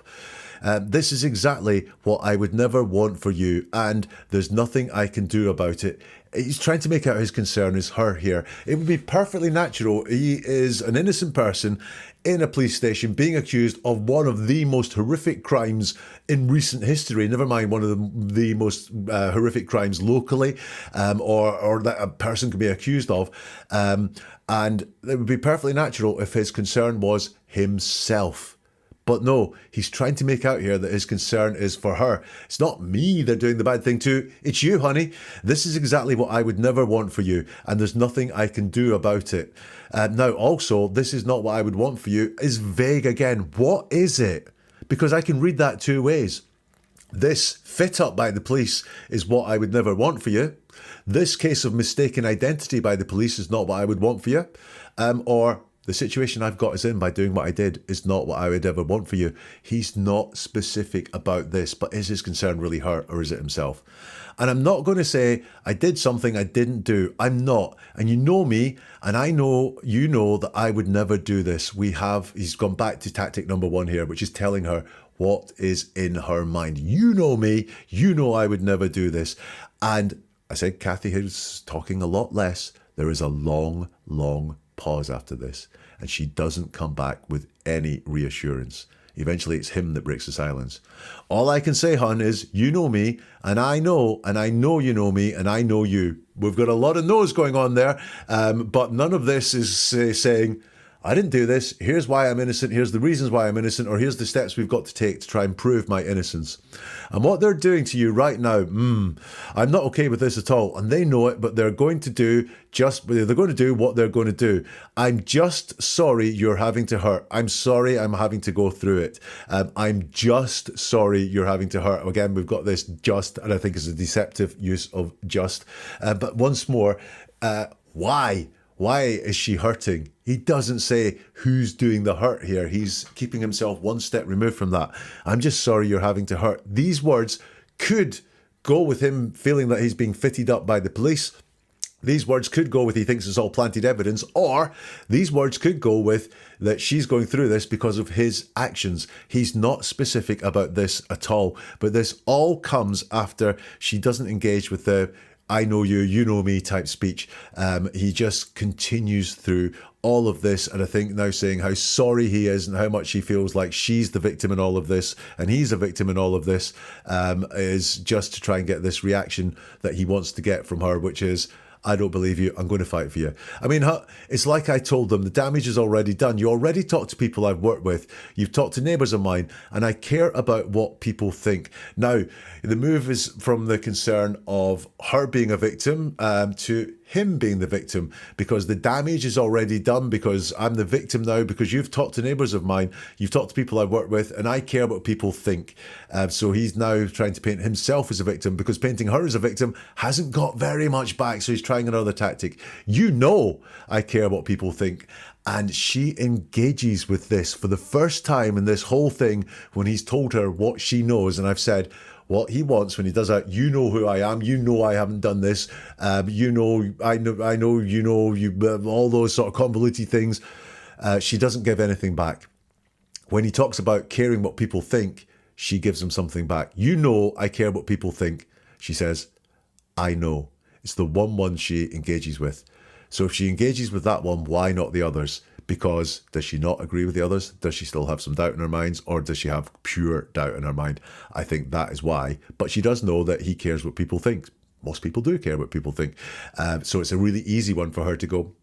This is exactly what I would never want for you, and there's nothing I can do about it. He's trying to make out his concern is her here. It would be perfectly natural. He is an innocent person in a police station being accused of one of the most horrific crimes in recent history, never mind one of the most horrific crimes locally, or that a person could be accused of. And it would be perfectly natural if his concern was himself. But no, he's trying to make out here that his concern is for her. It's not me they're doing the bad thing to. It's you, honey. This is exactly what I would never want for you, and there's nothing I can do about it. Now, also, this is not what I would want for you is vague again. What is it? Because I can read that two ways. This fit up by the police is what I would never want for you. This case of mistaken identity by the police is not what I would want for you. Or the situation I've got us in by doing what I did is not what I would ever want for you. He's not specific about this, but is his concern really her or is it himself? And I'm not going to say I did something I didn't do. I'm not. And you know me, and I know you know that I would never do this. He's gone back to tactic number one here, which is telling her what is in her mind. You know me, you know I would never do this. And I said Kathy is talking a lot less. There is a long, long pause after this, and she doesn't come back with any reassurance. Eventually it's him that breaks the silence. All I can say, hon, is you know me, and I know you know me, and I know you. We've got a lot of no's going on there, but none of this is saying, I didn't do this, here's why I'm innocent, here's the reasons why I'm innocent, or here's the steps we've got to take to try and prove my innocence. And what they're doing to you right now, I'm not okay with this at all. And they know it, but they're going to do what they're going to do. I'm just sorry you're having to hurt. I'm sorry I'm having to go through it. I'm just sorry you're having to hurt. Again, we've got this just, and I think it's a deceptive use of just. But once more, why? Why is she hurting? He doesn't say who's doing the hurt here. He's keeping himself one step removed from that. I'm just sorry you're having to hurt. These words could go with him feeling that he's being fitted up by the police. These words could go with he thinks it's all planted evidence, or these words could go with that she's going through this because of his actions. He's not specific about this at all, but this all comes after she doesn't engage with the I know you, you know me type speech. He just continues through all of this, and I think now saying how sorry he is and how much he feels like she's the victim in all of this and he's a victim in all of this, is just to try and get this reaction that he wants to get from her, which is, I don't believe you, I'm going to fight for you. I mean, it's like I told them, the damage is already done. You already talked to people I've worked with. You've talked to neighbours of mine, and I care about what people think. Now, the move is from the concern of her being a victim to him being the victim, because the damage is already done, because I'm the victim now, because you've talked to neighbours of mine, you've talked to people I've worked with, and I care what people think. So he's now trying to paint himself as a victim, because painting her as a victim hasn't got very much back, so he's trying another tactic. You know I care what people think. And she engages with this for the first time in this whole thing when he's told her what she knows. And I've said, what he wants when he does that, you know who I am, you know I haven't done this, you know, I know, you know, all those sort of convoluted things. She doesn't give anything back. When he talks about caring what people think, she gives him something back. You know I care what people think. She says, I know. It's the one she engages with. So if she engages with that one, why not the others? Because does she not agree with the others? Does she still have some doubt in her mind? Or does she have pure doubt in her mind? I think that is why. But she does know that he cares what people think. Most people do care what people think. So it's a really easy one for her to go,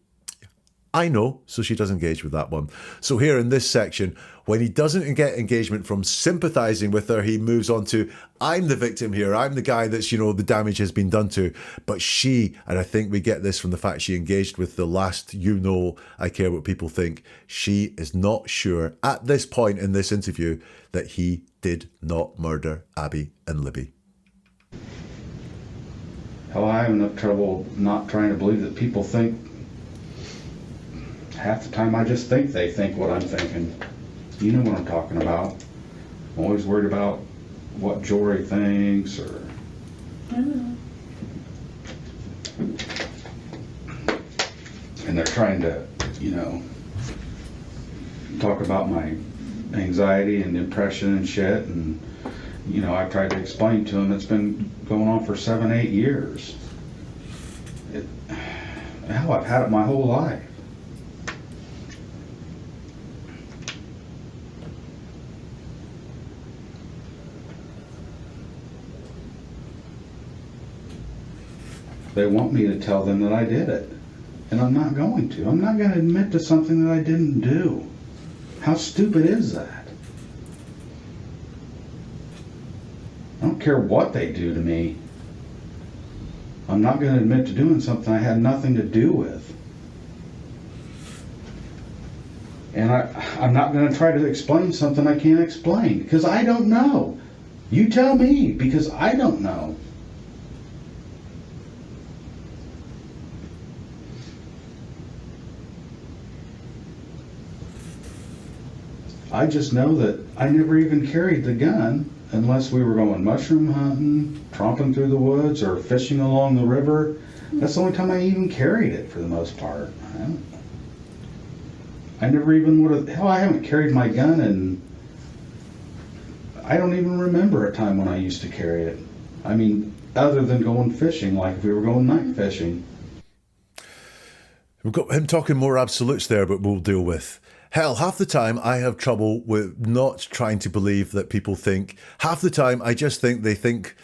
I know, so she does engage with that one. So here in this section, when he doesn't get engagement from sympathising with her, he moves on to, I'm the victim here, I'm the guy that's, you know, the damage has been done to. But she, and I think we get this from the fact she engaged with the last, you know, I care what people think, she is not sure at this point in this interview that he did not murder Abby and Libby. Hell, I have enough trouble not trying to believe that people think. Half the time I just think they think what I'm thinking. You know what I'm talking about. I'm always worried about what Jory thinks, or... I know. And they're trying to, you know, talk about my anxiety and depression and shit, and, you know, I've tried to explain to them it's been going on for 7-8 years. Hell, I've had it my whole life. They want me to tell them that I did it, and I'm not going to. I'm not going to admit to something that I didn't do. How stupid is that? I don't care what they do to me. I'm not going to admit to doing something I had nothing to do with. And I'm not going to try to explain something I can't explain, because I don't know. You tell me, because I don't know. I just know that I never even carried the gun unless we were going mushroom hunting, tromping through the woods, or fishing along the river. That's the only time I even carried it for the most part. I never even would have, hell, I haven't carried my gun, and I don't even remember a time when I used to carry it. I mean, other than going fishing, like if we were going night fishing. We've got him talking more absolutes there, but we'll deal with. Hell, half the time I have trouble with not trying to believe that people think. Half the time I just think they think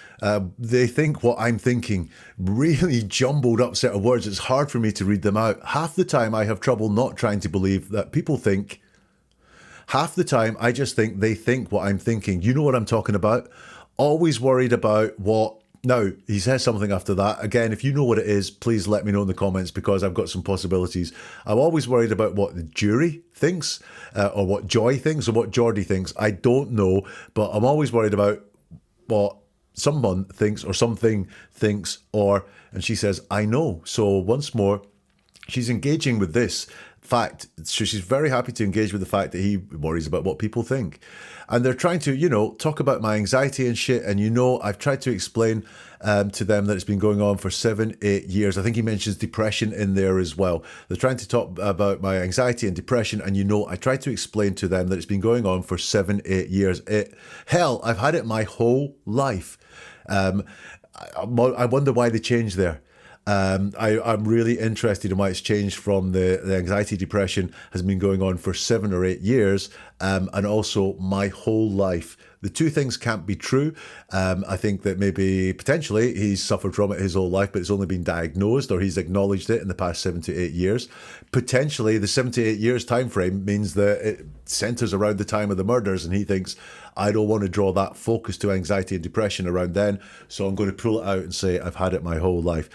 what I'm thinking. Really jumbled up set of words. It's hard for me to read them out. Half the time I have trouble not trying to believe that people think. Half the time I just think they think what I'm thinking. You know what I'm talking about? Always worried about what... Now, he says something after that. Again, if you know what it is, please let me know in the comments, because I've got some possibilities. I'm always worried about what the jury thinks, or what Joy thinks, or what Geordie thinks. I don't know, but I'm always worried about what someone thinks, or something thinks, or... And she says, I know. So once more, she's engaging with this fact. So she's very happy to engage with the fact that he worries about what people think. And they're trying to, talk about my anxiety and shit. And, I've tried to explain to them that it's been going on for 7-8 years. I think he mentions depression in there as well. They're trying to talk about my anxiety and depression. And, I tried to explain to them that it's been going on for 7-8 years. Hell, I've had it my whole life. I wonder why they changed there. I'm really interested in why it's changed from the anxiety depression has been going on for 7 or 8 years, and also my whole life. The two things can't be true. I think that maybe potentially he's suffered from it his whole life, but it's only been diagnosed, or he's acknowledged it in the past 7 to 8 years. Potentially the 7 to 8 years time frame means that it centers around the time of the murders, and he thinks, I don't want to draw that focus to anxiety and depression around then, so I'm going to pull it out and say I've had it my whole life.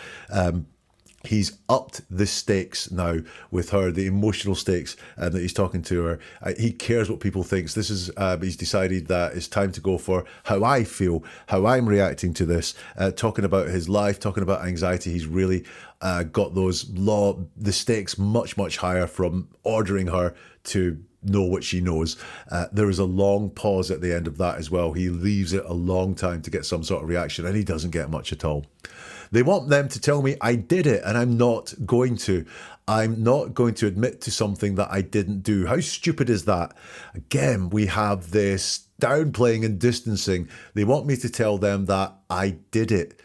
He's upped the stakes now with her, the emotional stakes that he's talking to her. He cares what people think. This is he's decided that it's time to go for how I feel, how I'm reacting to this. Talking about his life, talking about anxiety. He's really got the stakes much, much higher from ordering her to know what she knows. There is a long pause at the end of that as well. He leaves it a long time to get some sort of reaction, and he doesn't get much at all. They want them to tell me I did it, and I'm not going to. I'm not going to admit to something that I didn't do. How stupid is that? Again, we have this downplaying and distancing. They want me to tell them that I did it.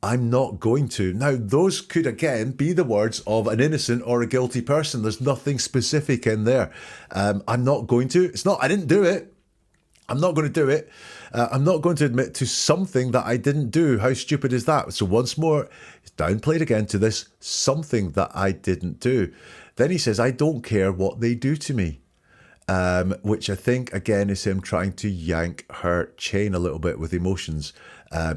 I'm not going to. Now, those could, again, be the words of an innocent or a guilty person. There's nothing specific in there. I'm not going to. It's not, I didn't do it. I'm not going to do it. I'm not going to admit to something that I didn't do. How stupid is that? So once more, it's downplayed again to this something that I didn't do. Then he says, I don't care what they do to me. Which I think, again, is him trying to yank her chain a little bit with emotions.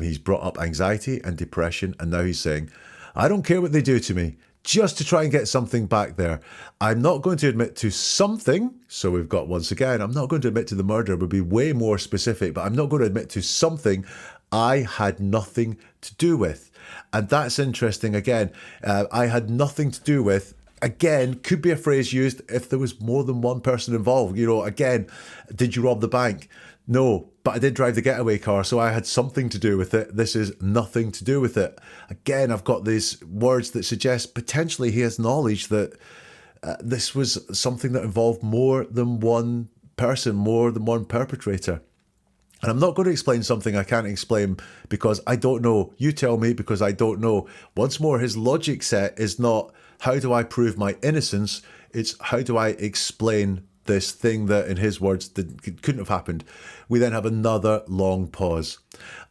He's brought up anxiety and depression, and now he's saying, I don't care what they do to me, just to try and get something back there. I'm not going to admit to something. So we've got, once again, I'm not going to admit to the murder, would be way more specific, but I'm not going to admit to something I had nothing to do with. And that's interesting. Again, I had nothing to do with. Again, could be a phrase used if there was more than one person involved. Again, did you rob the bank? No, but I did drive the getaway car, so I had something to do with it. This is nothing to do with it. Again, I've got these words that suggest potentially he has knowledge that this was something that involved more than one person, more than one perpetrator. And I'm not going to explain something I can't explain because I don't know. You tell me, because I don't know. Once more, his logic set is not how do I prove my innocence? It's how do I explain this thing that, in his words, couldn't have happened. We then have another long pause.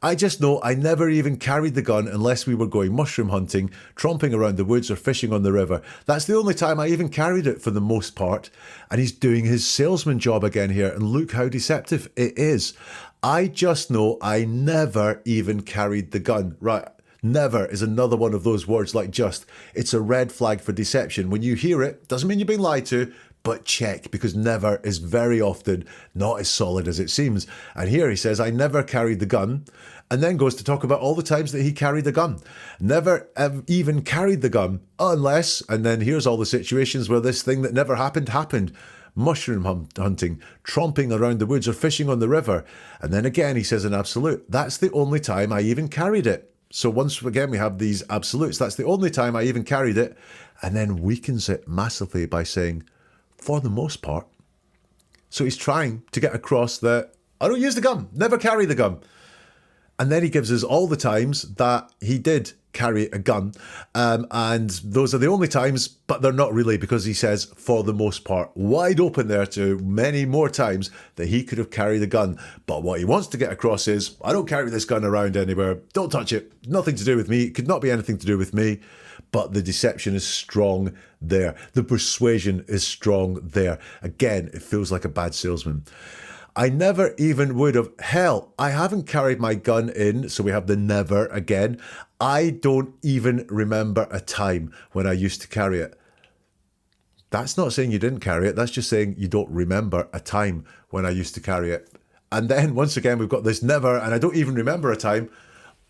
I just know I never even carried the gun unless we were going mushroom hunting, tromping around the woods or fishing on the river. That's the only time I even carried it for the most part. And he's doing his salesman job again here, and look how deceptive it is. I just know I never even carried the gun. Right. Never is another one of those words like just. It's a red flag for deception. When you hear it, doesn't mean you're being lied to, but check, because never is very often not as solid as it seems. And here he says, I never carried the gun, and then goes to talk about all the times that he carried the gun. Never even carried the gun unless, and then here's all the situations where this thing that never happened. Mushroom hunting, tromping around the woods or fishing on the river. And then again, he says an absolute. That's the only time I even carried it. So once again, we have these absolutes. That's the only time I even carried it. And then weakens it massively by saying, for the most part. So he's trying to get across that I don't use the gun, never carry the gun. And then he gives us all the times that he did carry a gun. And those are the only times, but they're not really, because he says, for the most part, wide open there to many more times that he could have carried a gun. But what he wants to get across is, I don't carry this gun around anywhere. Don't touch it. Nothing to do with me. It could not be anything to do with me. But the deception is strong there. The persuasion is strong there. Again, it feels like a bad salesman. I never even would have. Hell, I haven't carried my gun in, so we have the never again. I don't even remember a time when I used to carry it. That's not saying you didn't carry it. That's just saying you don't remember a time when I used to carry it. And then once again, we've got this never, and I don't even remember a time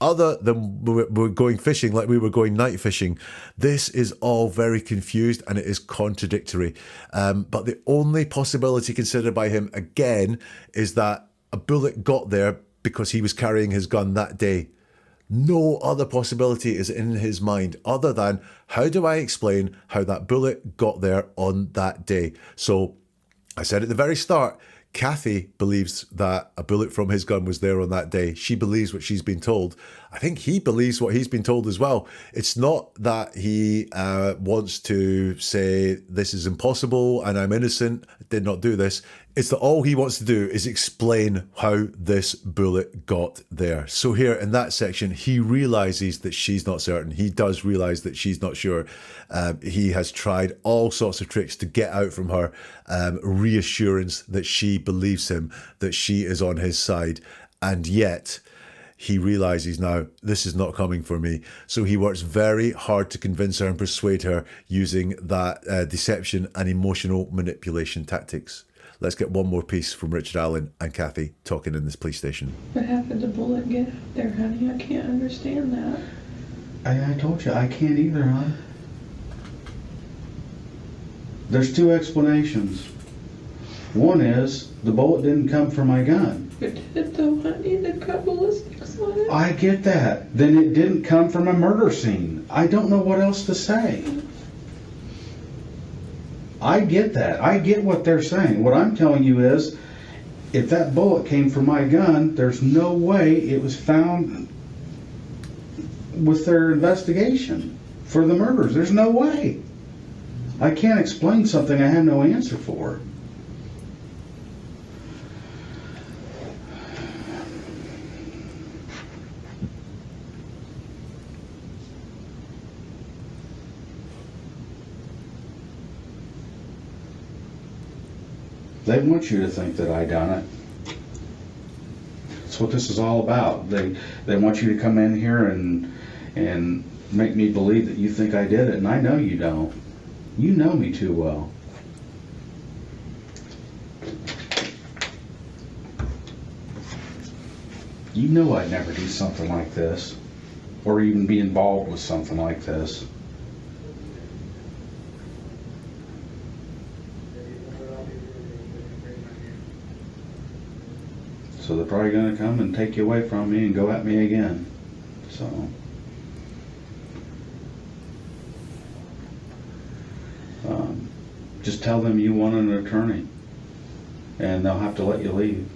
other than we're going fishing like we were going night fishing. This is all very confused and it is contradictory. But the only possibility considered by him again is that a bullet got there because he was carrying his gun that day. No other possibility is in his mind other than, how do I explain how that bullet got there on that day? So I said at the very start, Kathy believes that a bullet from his gun was there on that day. She believes what she's been told. I think he believes what he's been told as well. It's not that he wants to say this is impossible and I'm innocent, did not do this. It's that all he wants to do is explain how this bullet got there. So here in that section, he realizes that she's not certain. He does realize that she's not sure. He has tried all sorts of tricks to get out from her reassurance that she believes him, that she is on his side. And yet he realizes now, this is not coming for me. So he works very hard to convince her and persuade her using that deception and emotional manipulation tactics. Let's get one more piece from Richard Allen and Kathy talking in this police station. But how could the bullet get out there, honey? I can't understand that. I told you, I can't either, hon. There's two explanations. One is, the bullet didn't come from my gun. It did though, honey. They've got ballistics on it. I get that. Then it didn't come from a murder scene. I don't know what else to say. I get that. I get what they're saying. What I'm telling you is, if that bullet came from my gun, there's no way it was found with their investigation for the murders. There's no way. I can't explain something I have no answer for. They want you to think that I done it. That's what this is all about. They want you to come in here and make me believe that you think I did it, and I know you don't. You know me too well. You know I'd never do something like this, or even be involved with something like this. So they're probably going to come and take you away from me and go at me again. So just tell them you want an attorney and they'll have to let you leave.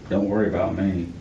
Don't worry about me.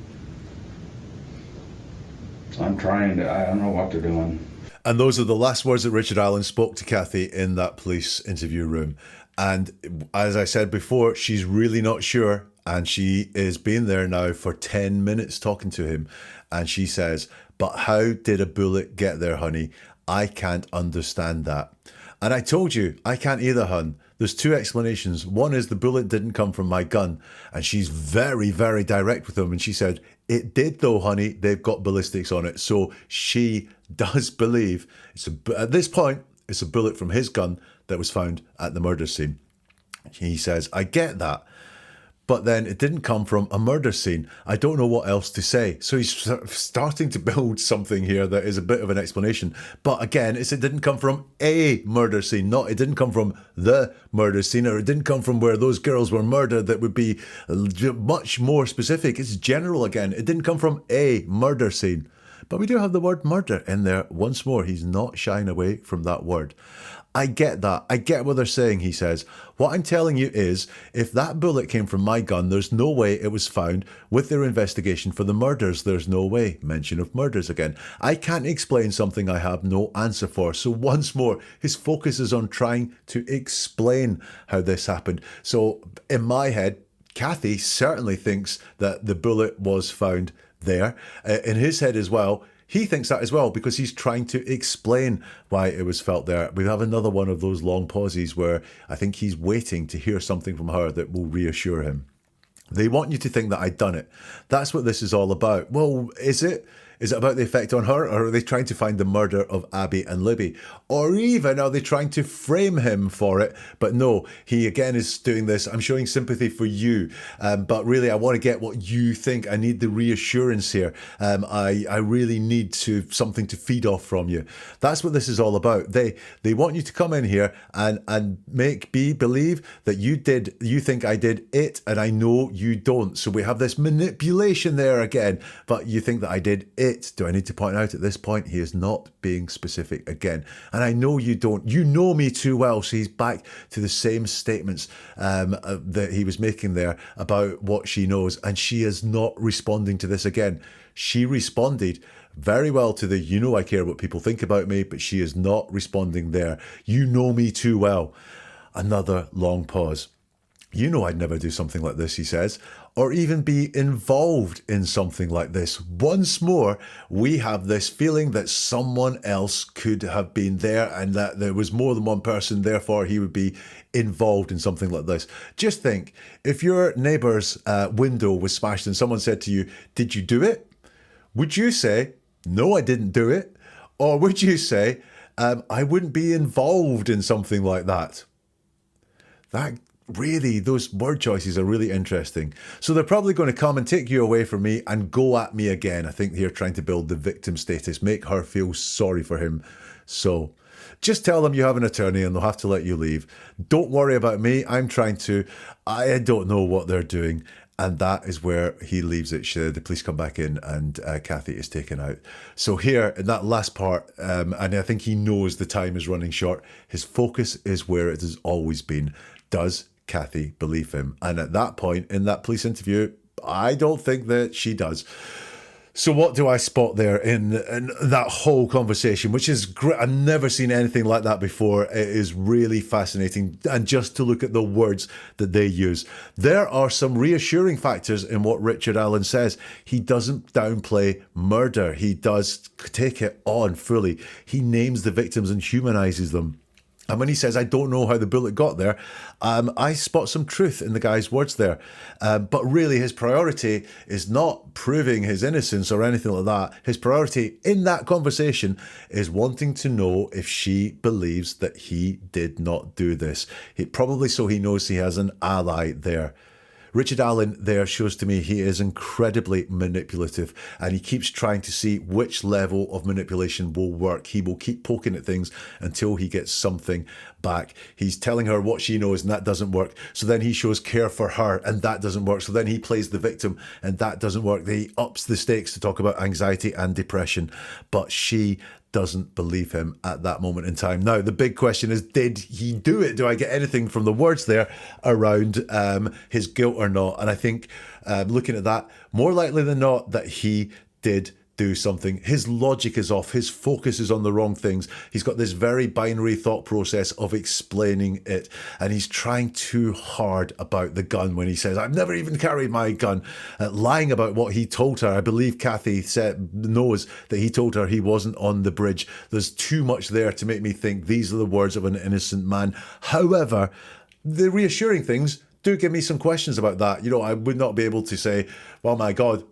I'm trying to, I don't know what they're doing. And those are the last words that Richard Allen spoke to Kathy in that police interview room. And as I said before, she's really not sure. And she is being there now for 10 minutes talking to him. And she says, but how did a bullet get there, honey? I can't understand that. And I told you, I can't either, hun. There's two explanations. One is the bullet didn't come from my gun. And she's very, very direct with him. And she said, it did though, honey. They've got ballistics on it. So she does believe, at this point, it's a bullet from his gun that was found at the murder scene. He says, I get that. But then it didn't come from a murder scene. I don't know what else to say. So he's starting to build something here that is a bit of an explanation. But again, it didn't come from a murder scene. Not it didn't come from the murder scene, or it didn't come from where those girls were murdered. That would be much more specific. It's general again. It didn't come from a murder scene. But we do have the word murder in there once more. He's not shying away from that word. I get that. I get what they're saying, he says. What I'm telling you is, if that bullet came from my gun, there's no way it was found with their investigation for the murders. There's no way. Mention of murders again. I can't explain something I have no answer for. So once more, his focus is on trying to explain how this happened. So in my head, Kathy certainly thinks that the bullet was found there. In his head as well, he thinks that as well, because he's trying to explain why it was felt there. We have another one of those long pauses where I think he's waiting to hear something from her that will reassure him. They want you to think that I'd done it. That's what this is all about. Well, is it? Is it about the effect on her, or are they trying to find the murder of Abby and Libby? Or even are they trying to frame him for it? But no, he again is doing this. I'm showing sympathy for you, but really I want to get what you think. I need the reassurance here. I really need something to feed off from you. That's what this is all about. They want you to come in here and make me believe that you think I did it, and I know you don't. So we have this manipulation there again, but you think that I did it. Do I need to point out at this point he is not being specific again? And I know you don't. You know me too well. So he's back to the same statements that he was making there about what she knows, and she is not responding to this again. She responded very well to the, you know I care what people think about me, but she is not responding there. You know me too well. Another long pause. You know I'd never do something like this, he says, or even be involved in something like this. Once more, we have this feeling that someone else could have been there and that there was more than one person, therefore he would be involved in something like this. Just think, if your neighbour's window was smashed and someone said to you, did you do it? Would you say, no, I didn't do it? Or would you say, I wouldn't be involved in something like that? Really, those word choices are really interesting. So they're probably going to come and take you away from me and go at me again. I think they're trying to build the victim status, make her feel sorry for him. So just tell them you have an attorney and they'll have to let you leave. Don't worry about me. I don't know what they're doing. And that is where he leaves it. The police come back in and Kathy is taken out. So here in that last part, and I think he knows the time is running short, his focus is where it has always been. Does Kathy believe him? And at that point in that police interview, I don't think that she does. So what do I spot there in that whole conversation, which is great? I've never seen anything like that before. It is really fascinating. And just to look at the words that they use, there are some reassuring factors in what Richard Allen says. He doesn't downplay murder. He does take it on fully. He names the victims and humanizes them. And when he says, I don't know how the bullet got there, I spot some truth in the guy's words there. But really, his priority is not proving his innocence or anything like that. His priority in that conversation is wanting to know if she believes that he did not do this. Probably so he knows he has an ally there. Richard Allen there shows to me he is incredibly manipulative, and he keeps trying to see which level of manipulation will work. He will keep poking at things until he gets something back. He's telling her what she knows and that doesn't work. So then he shows care for her and that doesn't work. So then he plays the victim and that doesn't work. He ups the stakes to talk about anxiety and depression, but she doesn't believe him at that moment in time. Now, the big question is, did he do it? Do I get anything from the words there around his guilt or not? And I think looking at that, more likely than not that he did do something. His logic is off. His focus is on the wrong things. He's got this very binary thought process of explaining it. And he's trying too hard about the gun when he says, I've never even carried my gun. Lying about what he told her. I believe Kathy knows that he told her he wasn't on the bridge. There's too much there to make me think these are the words of an innocent man. However, the reassuring things do give me some questions about that. You know, I would not be able to say, well, my God,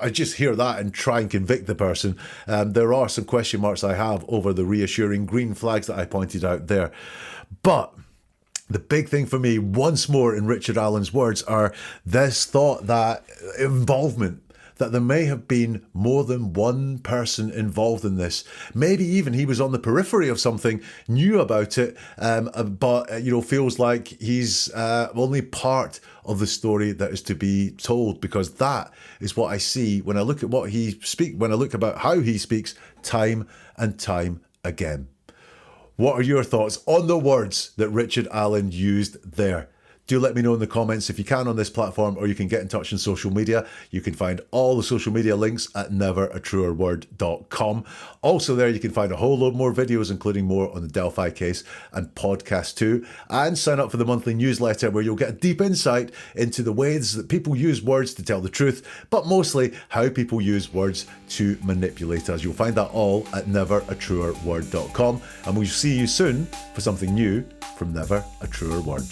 I just hear that and try and convict the person. There are some question marks I have over the reassuring green flags that I pointed out there. But the big thing for me, once more in Richard Allen's words, are this thought that involvement, that there may have been more than one person involved in this. Maybe even he was on the periphery of something, knew about it, but feels like he's only part of the story that is to be told, because that is what I see when I look at what he speaks, when I look about how he speaks time and time again. What are your thoughts on the words that Richard Allen used there? Do let me know in the comments if you can on this platform, or you can get in touch on social media. You can find all the social media links at neveratruerword.com. Also there you can find a whole load more videos, including more on the Delphi case and podcast too. And sign up for the monthly newsletter where you'll get a deep insight into the ways that people use words to tell the truth, but mostly how people use words to manipulate us. You'll find that all at neveratruerword.com. And we'll see you soon for something new from Never a Truer Word.